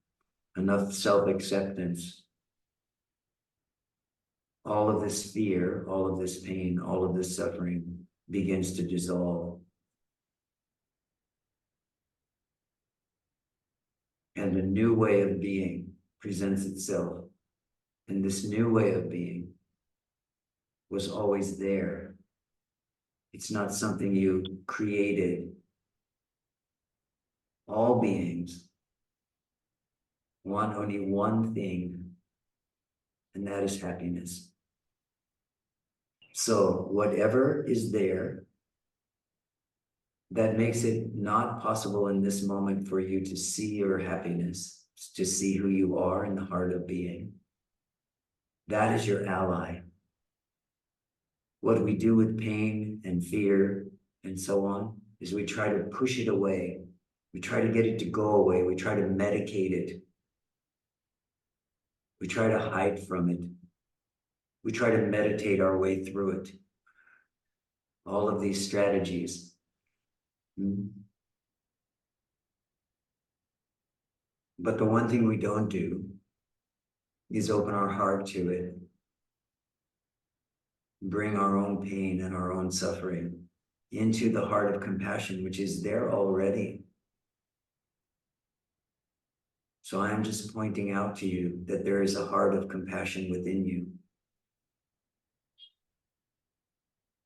enough self-acceptance, all of this fear, all of this pain, all of this suffering begins to dissolve. And a new way of being presents itself. And this new way of being was always there. It's not something you created. All beings want only one thing, and that is happiness. So whatever is there that makes it not possible in this moment for you to see your happiness, to see who you are in the heart of being, that is your ally. What we do with pain and fear and so on is we try to push it away. We try to get it to go away. We try to medicate it. We try to hide from it. We try to meditate our way through it. All of these strategies. But the one thing we don't do is open our heart to it. Bring our own pain and our own suffering into the heart of compassion, which is there already. So I am just pointing out to you that there is a heart of compassion within you.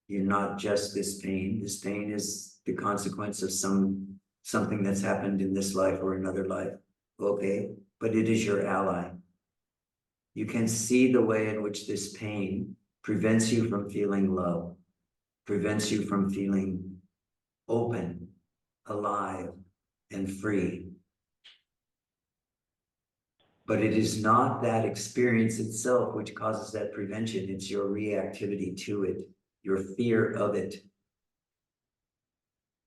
You're not just this pain. This pain is the consequence of something that's happened in this life or another life. Okay, but it is your ally. You can see the way in which this pain prevents you from feeling love, prevents you from feeling open, alive, and free. But it is not that experience itself which causes that prevention. It's your reactivity to it, your fear of it.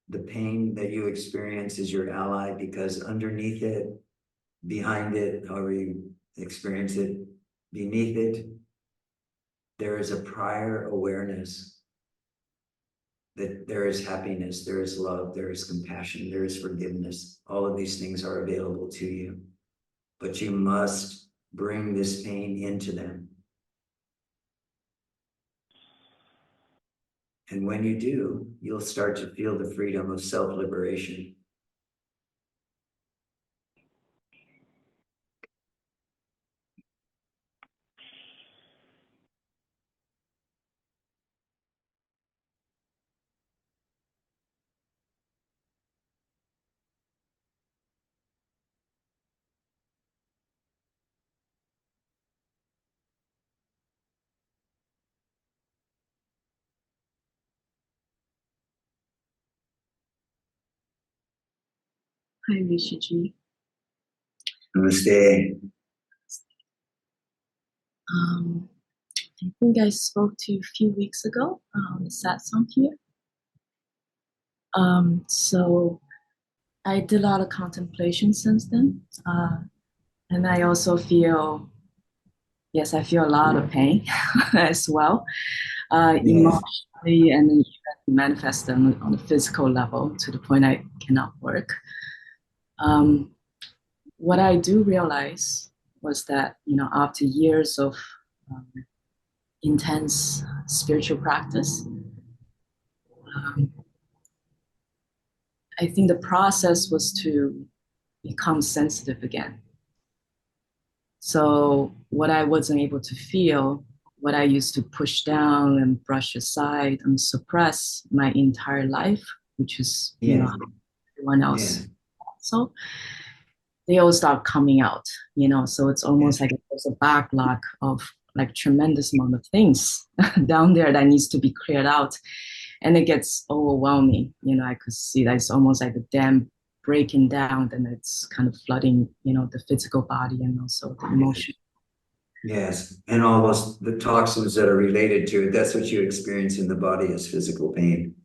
The pain that you experience is your ally because underneath it, behind it, however you experience it, beneath it, there is a prior awareness that there is happiness, there is love, there is compassion, there is forgiveness. All of these things are available to you, but you must bring this pain into them. And when you do, you'll start to feel the freedom of self-liberation. Hi, Rishiji. Namaste. I think I spoke to you a few weeks ago on the Satsang here. So I did a lot of contemplation since then. And I also feel, yes, I feel a lot of pain as well, emotionally, and then even manifest them on a physical level to the point I cannot work. What I do realize was that, after years of intense spiritual practice, I think the process was to become sensitive again. So what I wasn't able to feel, what I used to push down and brush aside and suppress my entire life, which is, everyone else also, they all start coming out, so it's almost like there's a backlog of like tremendous amount of things down there that needs to be cleared out. And it gets overwhelming. I could see that it's almost like a dam breaking down, and it's kind of flooding, the physical body and also the emotion. Yes, and almost the toxins that are related to it, that's what you experience in the body as physical pain.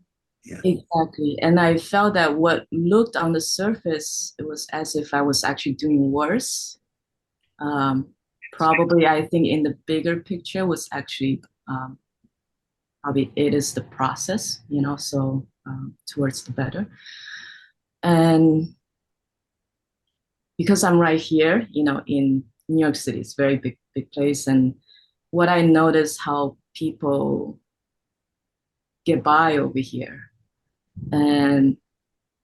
Yeah. Exactly. And I felt that what looked on the surface, it was as if I was actually doing worse. Probably, I think in the bigger picture was actually probably it is the process, so towards the better. And because I'm right here, in New York City, it's a very big place. And what I notice how people get by over here, and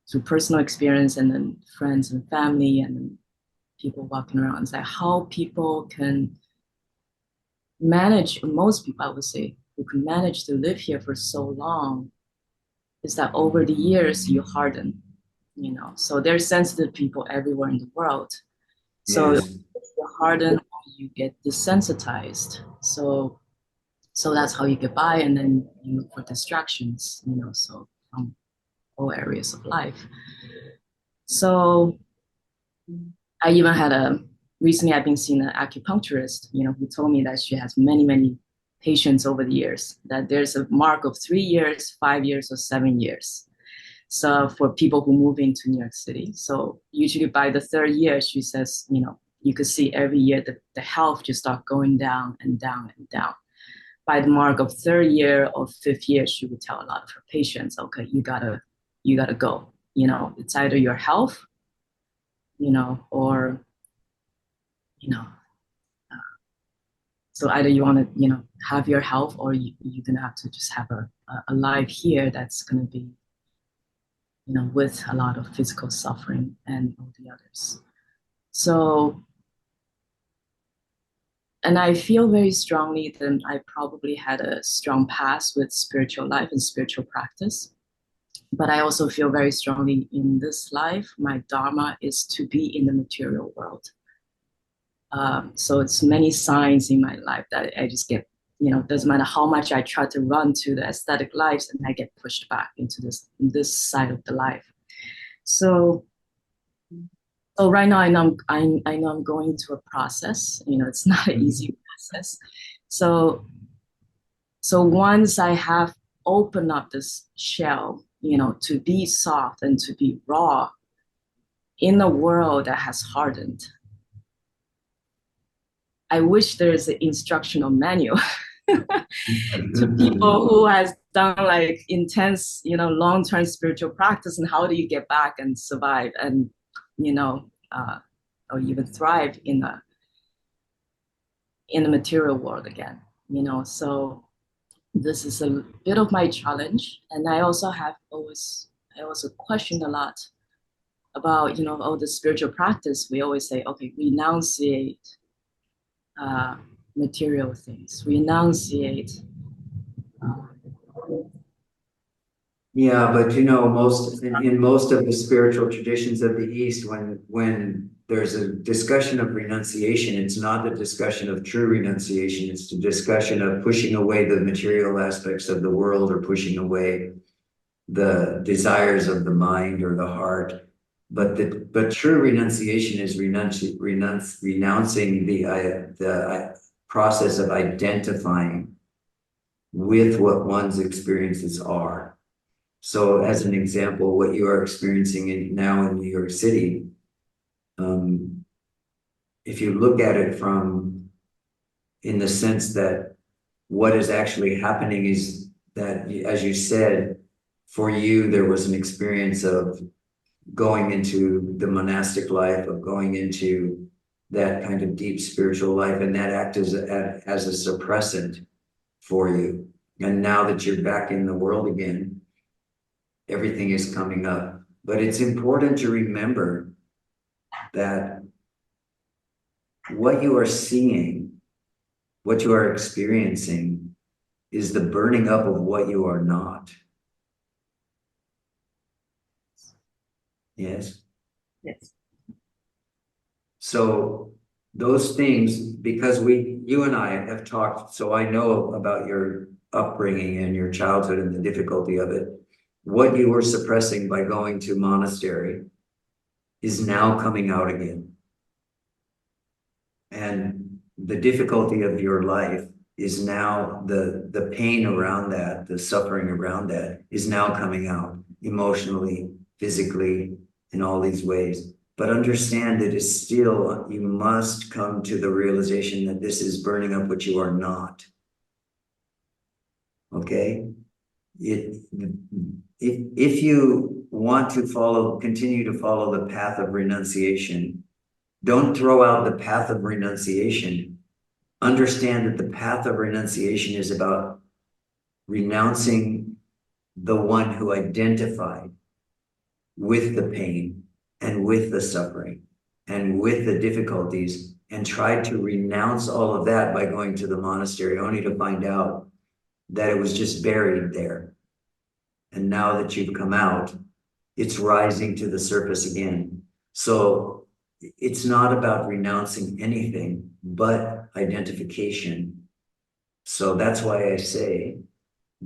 through personal experience and then friends and family and then people walking around, it's like how people can manage, most people I would say, who can manage to live here for so long, is that over the years you harden, so there's sensitive people everywhere in the world. So you harden, you get desensitized. So that's how you get by, and then you look for distractions, so from all areas of life. So I even had recently I've been seeing an acupuncturist, who told me that she has many, many patients over the years, that there's a mark of 3 years, 5 years, or 7 years. So for people who move into New York City. So usually by the 3rd year, she says, you could see every year that the health just start going down and down and down. By the mark of 3rd year or 5th year, she would tell a lot of her patients, okay, you gotta go. It's either your health, or, so either you want to, have your health, or you're gonna have to just have a life here that's gonna be, with a lot of physical suffering and all the others. So, and I feel very strongly that I probably had a strong past with spiritual life and spiritual practice. But I also feel very strongly in this life, my dharma is to be in the material world. So it's many signs in my life that I just get, doesn't matter how much I try to run to the aesthetic lives, and I get pushed back into this side of the life. So right now I know I'm going through a process. It's not an easy process. So once I have opened up this shell, to be soft and to be raw in a world that has hardened, I wish there is an instructional manual to people who has done like intense, long-term spiritual practice, and how do you get back and survive and, or even thrive in the material world again, So this is a bit of my challenge. And I also questioned a lot about, all the spiritual practice. We always say, okay, renunciate material things, renunciate. Yeah, but in most of the spiritual traditions of the East, when there's a discussion of renunciation, it's not a discussion of true renunciation. It's the discussion of pushing away the material aspects of the world, or pushing away the desires of the mind or the heart. But true renunciation is renouncing the process of identifying with what one's experiences are. So as an example, what you are experiencing now in New York City, if you look at it in the sense that what is actually happening is that, as you said, for you, there was an experience of going into the monastic life, of going into that kind of deep spiritual life, and that acts as a suppressant for you. And now that you're back in the world again, everything is coming up. But it's important to remember that what you are seeing, what you are experiencing, is the burning up of what you are not. Yes? Yes. So those things, because you and I have talked, so I know about your upbringing and your childhood and the difficulty of it. What you were suppressing by going to monastery is now coming out again. And the difficulty of your life is now, the pain around that, the suffering around that is now coming out emotionally, physically, in all these ways. But understand that it's still, you must come to the realization that this is burning up what you are not. Okay? If you want to continue to follow the path of renunciation, don't throw out the path of renunciation. Understand that the path of renunciation is about renouncing the one who identified with the pain and with the suffering and with the difficulties, and tried to renounce all of that by going to the monastery, only to find out that it was just buried there. And now that you've come out, it's rising to the surface again. So it's not about renouncing anything but identification. So that's why I say,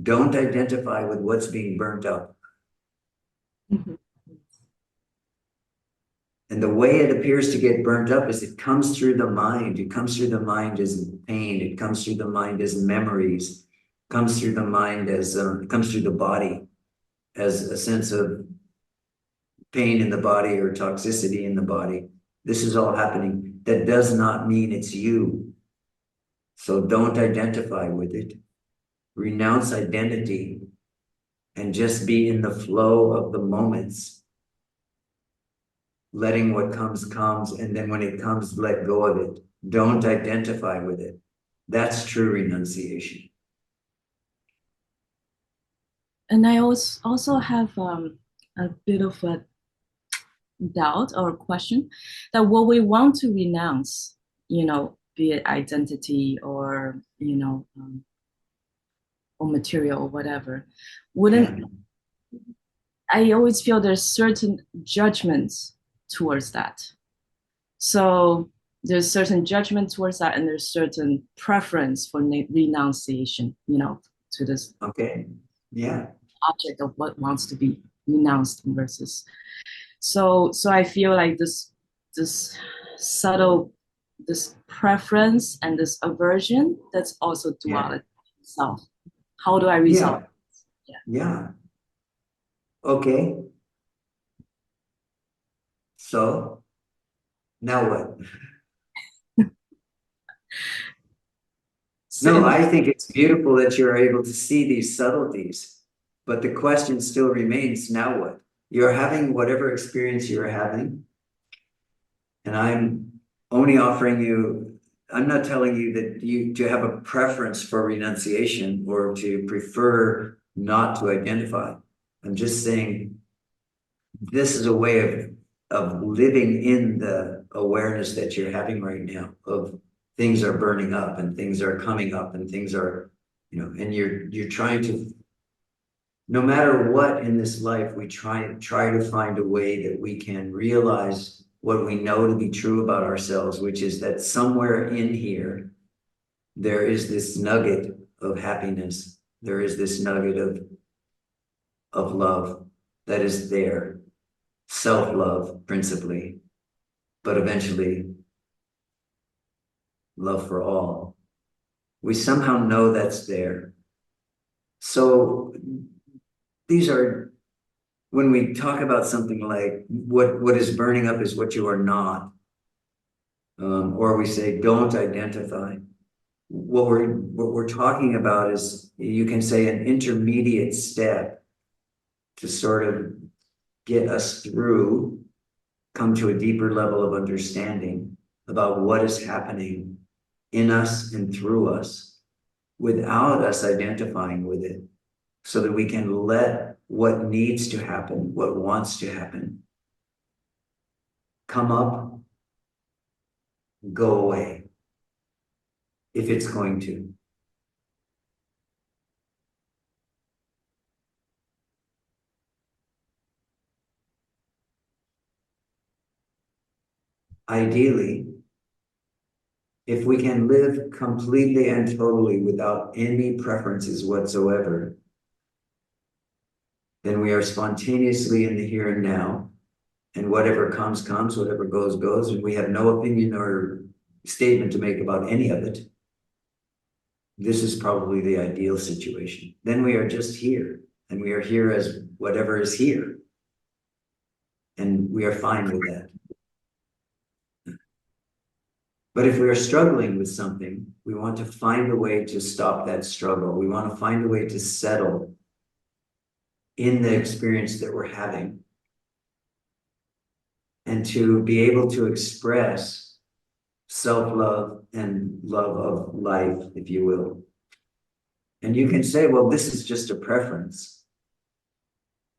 don't identify with what's being burnt up. Mm-hmm. And the way it appears to get burnt up is it comes through the mind. It comes through the mind as pain. It comes through the mind as memories. It comes through the mind as, it comes through the body as a sense of pain in the body or toxicity in the body. This is all happening. That does not mean it's you. So don't identify with it. Renounce identity and just be in the flow of the moments. Letting what comes, and then when it comes, let go of it. Don't identify with it. That's true renunciation. And I also have a bit of a doubt or question that what we want to renounce, be it identity or, or material or whatever, wouldn't, I always feel there's certain judgments towards that. So there's certain judgment towards that, and there's certain preference for renunciation, to this object of what wants to be renounced versus. So I feel like this subtle, this preference and this aversion, that's also duality itself. How do I resolve? Yeah. Okay. So now what? No, I think it's beautiful that you're able to see these subtleties, but the question still remains, now what? You're having whatever experience you're having, and I'm only offering you, I'm not telling you that you to have a preference for renunciation or to prefer not to identify. I'm just saying this is a way of living in the awareness that you're having right now of things are burning up and things are coming up and things are, you know, and you're trying to, no matter what in this life, we try to find a way that we can realize what we know to be true about ourselves, which is that somewhere in here, there is this nugget of happiness. There is this nugget of love that is there. Self-love, principally, but eventually love for all. We somehow know that's there. So these are, when we talk about something like what is burning up is what you are not, or we say don't identify. What we're talking about is, you can say, an intermediate step to sort of get us through, come to a deeper level of understanding about what is happening in us and through us without us identifying with it, so that we can let what needs to happen, what wants to happen, come up, go away, if it's going to. Ideally, if we can live completely and totally without any preferences whatsoever, then we are spontaneously in the here and now, and whatever comes, comes, whatever goes, goes, and we have no opinion or statement to make about any of it. This is probably the ideal situation. Then we are just here, and we are here as whatever is here, and we are fine with that. But if we are struggling with something, we want to find a way to stop that struggle. We want to find a way to settle in the experience that we're having, and to be able to express self-love and love of life, if you will. And you can say, well, this is just a preference.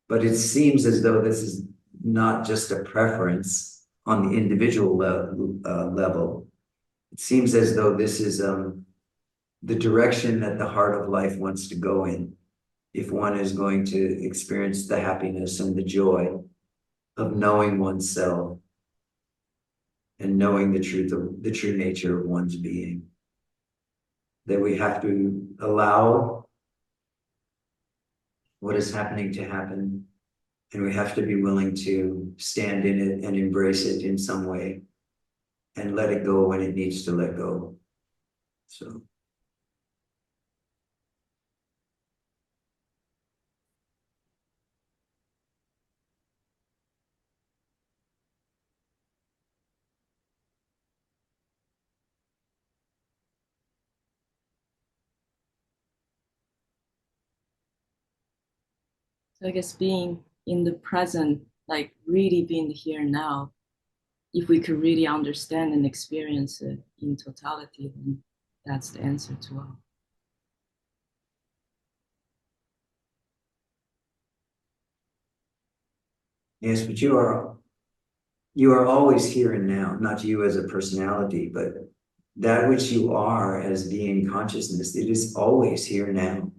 But it seems as though this is not just a preference on the individual level. It seems as though this is the direction that the heart of life wants to go in, if one is going to experience the happiness and the joy of knowing oneself and knowing the true nature of one's being. That we have to allow what is happening to happen, and we have to be willing to stand in it and embrace it in some way, and let it go when it needs to let go. So. So I guess being in the present, like really being here now, if we could really understand and experience it in totality, then that's the answer to all. Yes, but you are always here and now, not you as a personality, but that which you are as being consciousness, it is always here now.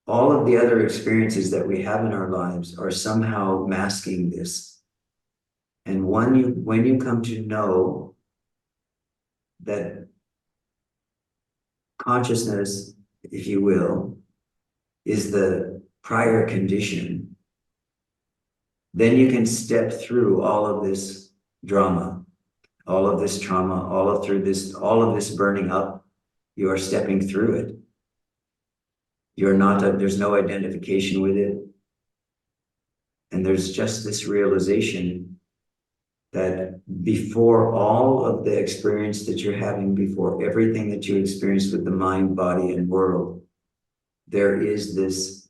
All of the other experiences that we have in our lives are somehow masking this. And when you come to know that consciousness, if you will, is the prior condition, then you can step through all of this drama, all of this trauma, all of this burning up. You are stepping through it. There's no identification with it. And there's just this realization that before all of the experience that you're having, before everything that you experience with the mind, body, and world, there is this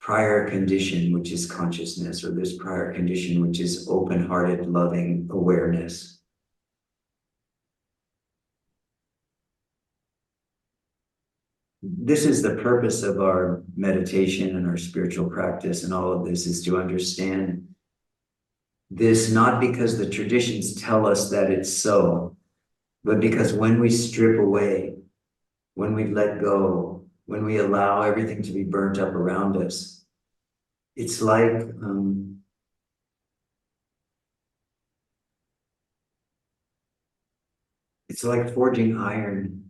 prior condition, which is consciousness, or this prior condition, which is open-hearted, loving awareness. This is the purpose of our meditation and our spiritual practice, and all of this is to understand this, not because the traditions tell us that it's so, but because when we strip away, when we let go, when we allow everything to be burnt up around us, it's like forging iron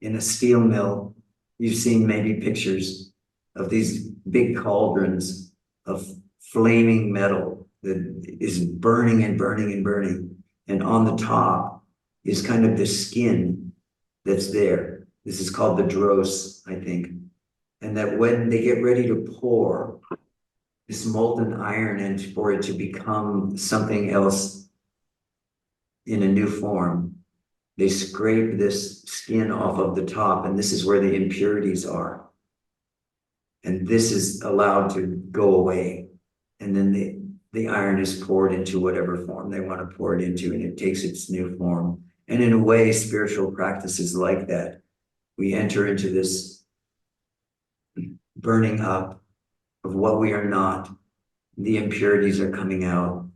in a steel mill. You've seen maybe pictures of these big cauldrons of flaming metal that is burning and burning and burning. And on the top is kind of the skin that's there. This is called the dross, I think. And that when they get ready to pour this molten iron and for it to become something else in a new form, they scrape this skin off of the top, and this is where the impurities are. And this is allowed to go away. And then the iron is poured into whatever form they want to pour it into, and it takes its new form. And in a way, spiritual practice is like that. We enter into this burning up of what we are not. The impurities are coming out.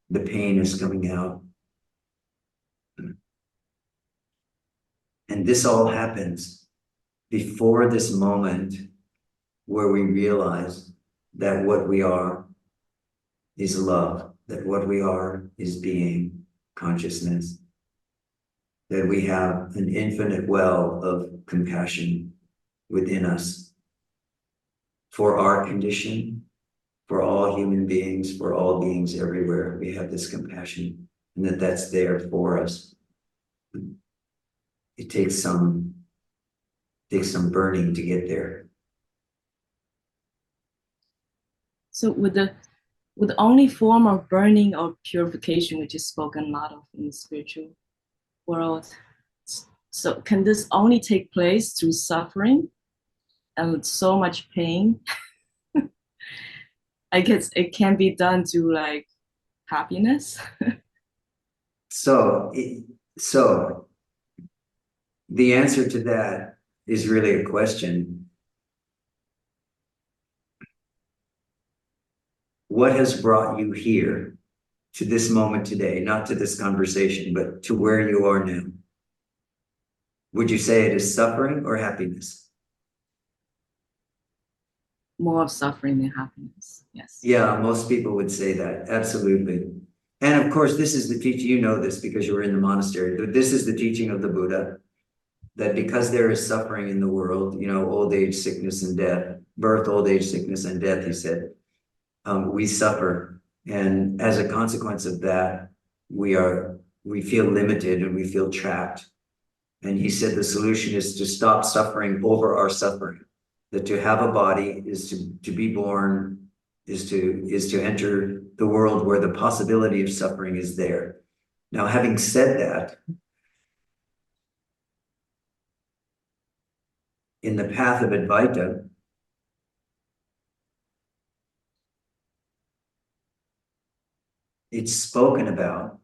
The pain is coming out. And this all happens before this moment where we realize that what we are is love, that what we are is being, consciousness, that we have an infinite well of compassion within us for our condition, for all human beings, for all beings everywhere. We have this compassion, and that's there for us. It takes some burning to get there. So with the only form of burning or purification, which is spoken a lot of in the spiritual world, so can this only take place through suffering and with so much pain? I guess it can be done through like happiness. So the answer to that is really a question. What has brought you here to this moment today, not to this conversation, but to where you are now? Would you say it is suffering or happiness? More of suffering than happiness, yes. Yeah, most people would say that, absolutely. And of course, this is the teaching, you know this because you were in the monastery, but this is the teaching of the Buddha, that because there is suffering in the world, old age, sickness, and death, birth, old age, sickness, and death, he said, we suffer. And as a consequence of that, we feel limited and we feel trapped. And he said the solution is to stop suffering over our suffering. That to have a body is to be born, is to enter the world where the possibility of suffering is there. Now, having said that, in the path of Advaita, it's spoken about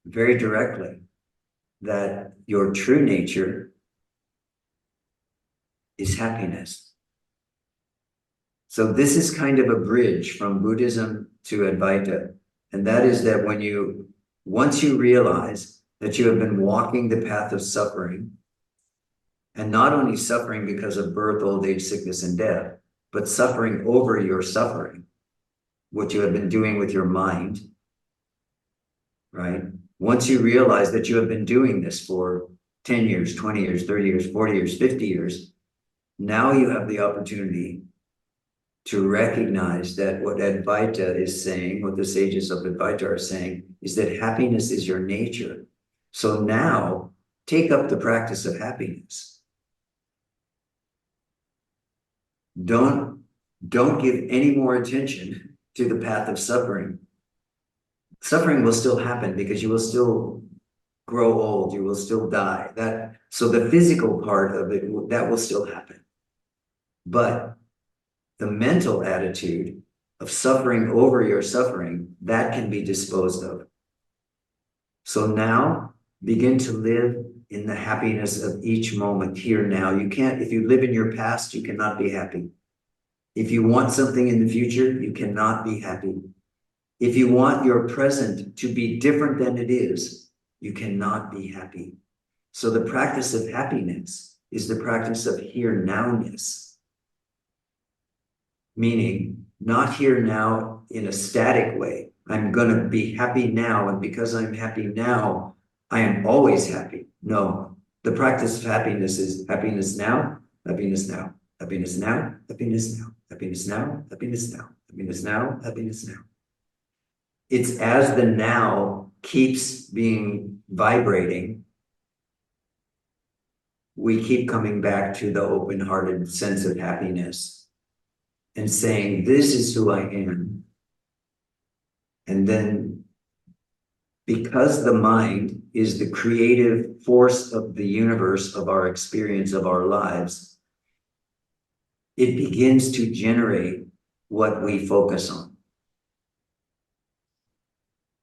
very directly that your true nature is happiness. So this is kind of a bridge from Buddhism to Advaita. And that is that once you realize that you have been walking the path of suffering, and not only suffering because of birth, old age, sickness, and death, but suffering over your suffering, what you have been doing with your mind, right? Once you realize that you have been doing this for 10 years, 20 years, 30 years, 40 years, 50 years, now you have the opportunity to recognize that what Advaita is saying, what the sages of Advaita are saying, is that happiness is your nature. So now take up the practice of happiness. Don't give any more attention to the path of suffering. suffering will still happen because you will still grow old, you will still die. So the physical part of it, that will still happen. But the mental attitude of suffering over your suffering, that can be disposed of. So now begin to live in the happiness of each moment here now. You can't, if you live in your past, you cannot be happy. If you want something in the future, you cannot be happy. If you want your present to be different than it is, you cannot be happy. So the practice of happiness is the practice of here nowness, meaning not here now in a static way. I'm going to be happy now, and because I'm happy now, I am always happy. No, the practice of happiness is happiness now, happiness now, happiness now, happiness now, happiness now, happiness now, happiness now, happiness now. It's as the now keeps being vibrating, we keep coming back to the open-hearted sense of happiness and saying, this is who I am. And then, because the mind is the creative force of the universe, of our experience, of our lives, it begins to generate what we focus on.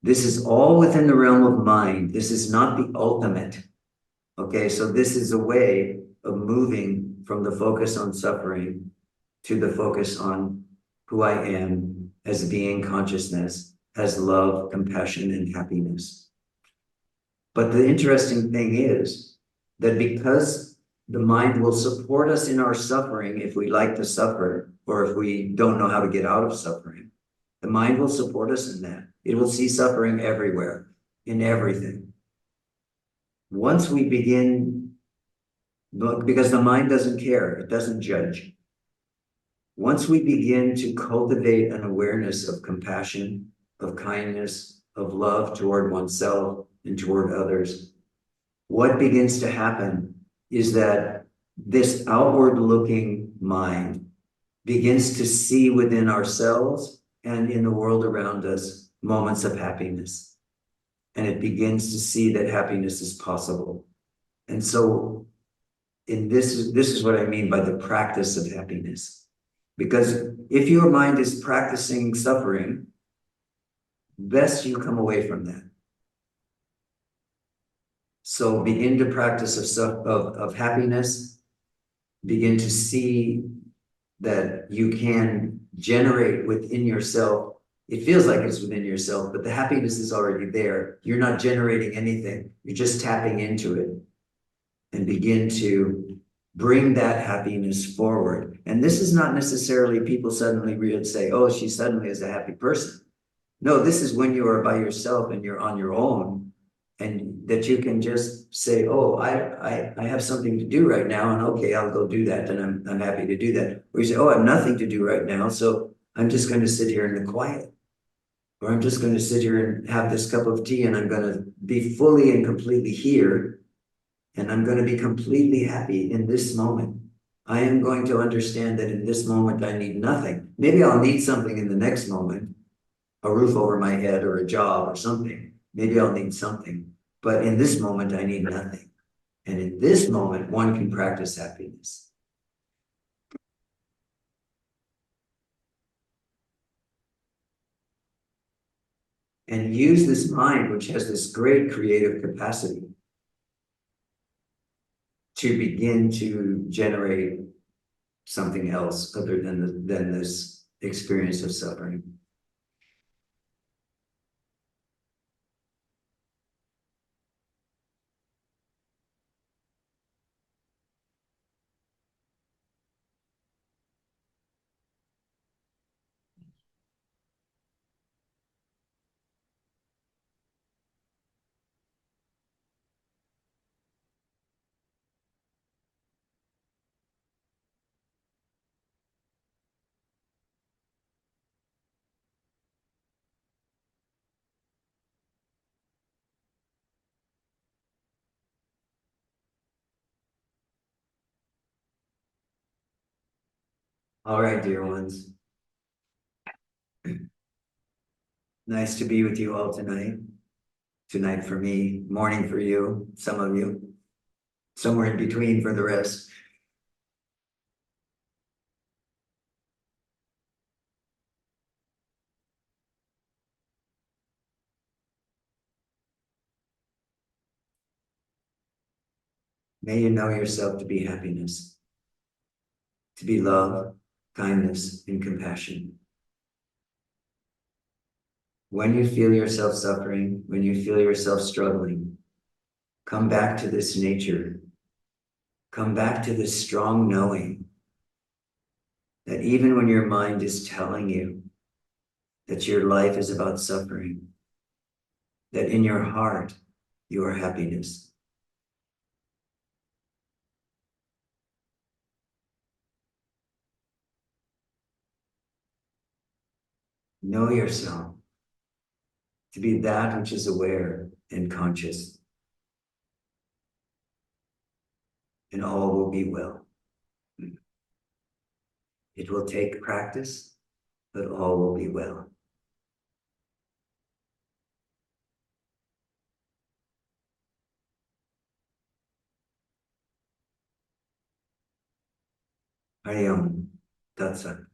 This is all within the realm of mind. This is not the ultimate. Okay, so this is a way of moving from the focus on suffering to the focus on who I am as being consciousness, as love, compassion, and happiness. But the interesting thing is that because the mind will support us in our suffering if we like to suffer, or if we don't know how to get out of suffering, the mind will support us in that. It will see suffering everywhere, in everything. Once we begin, because the mind doesn't care, it doesn't judge. Once we begin to cultivate an awareness of compassion, of kindness, of love toward oneself and toward others, what begins to happen is that this outward-looking mind begins to see within ourselves and in the world around us moments of happiness. And it begins to see that happiness is possible. And so this is what I mean by the practice of happiness. Because if your mind is practicing suffering, best you come away from that. So begin to practice of happiness, begin to see that you can generate within yourself. It feels like it's within yourself, but the happiness is already there. You're not generating anything. You're just tapping into it and begin to bring that happiness forward. And this is not necessarily people suddenly say, oh, she suddenly is a happy person. No, this is when you are by yourself and you're on your own, and that you can just say, oh, I have something to do right now, and okay, I'll go do that, and I'm happy to do that. Or you say, oh, I have nothing to do right now, so I'm just going to sit here in the quiet. Or I'm just going to sit here and have this cup of tea, and I'm going to be fully and completely here. And I'm going to be completely happy in this moment. I am going to understand that in this moment, I need nothing. Maybe I'll need something in the next moment, a roof over my head or a job or something. Maybe I'll need something. But in this moment, I need nothing. And in this moment, one can practice happiness. And use this mind, which has this great creative capacity, to begin to generate something else other than this experience of suffering. All right, dear ones. Nice to be with you all tonight. Tonight for me, morning for you, some of you, somewhere in between for the rest. May you know yourself to be happiness, to be love, kindness, and compassion. When you feel yourself suffering, when you feel yourself struggling, come back to this nature. Come back to this strong knowing that even when your mind is telling you that your life is about suffering, that in your heart you are happiness. Know yourself to be that which is aware and conscious, and all will be well. It will take practice, but all will be well. Hari Om. Tat Sat.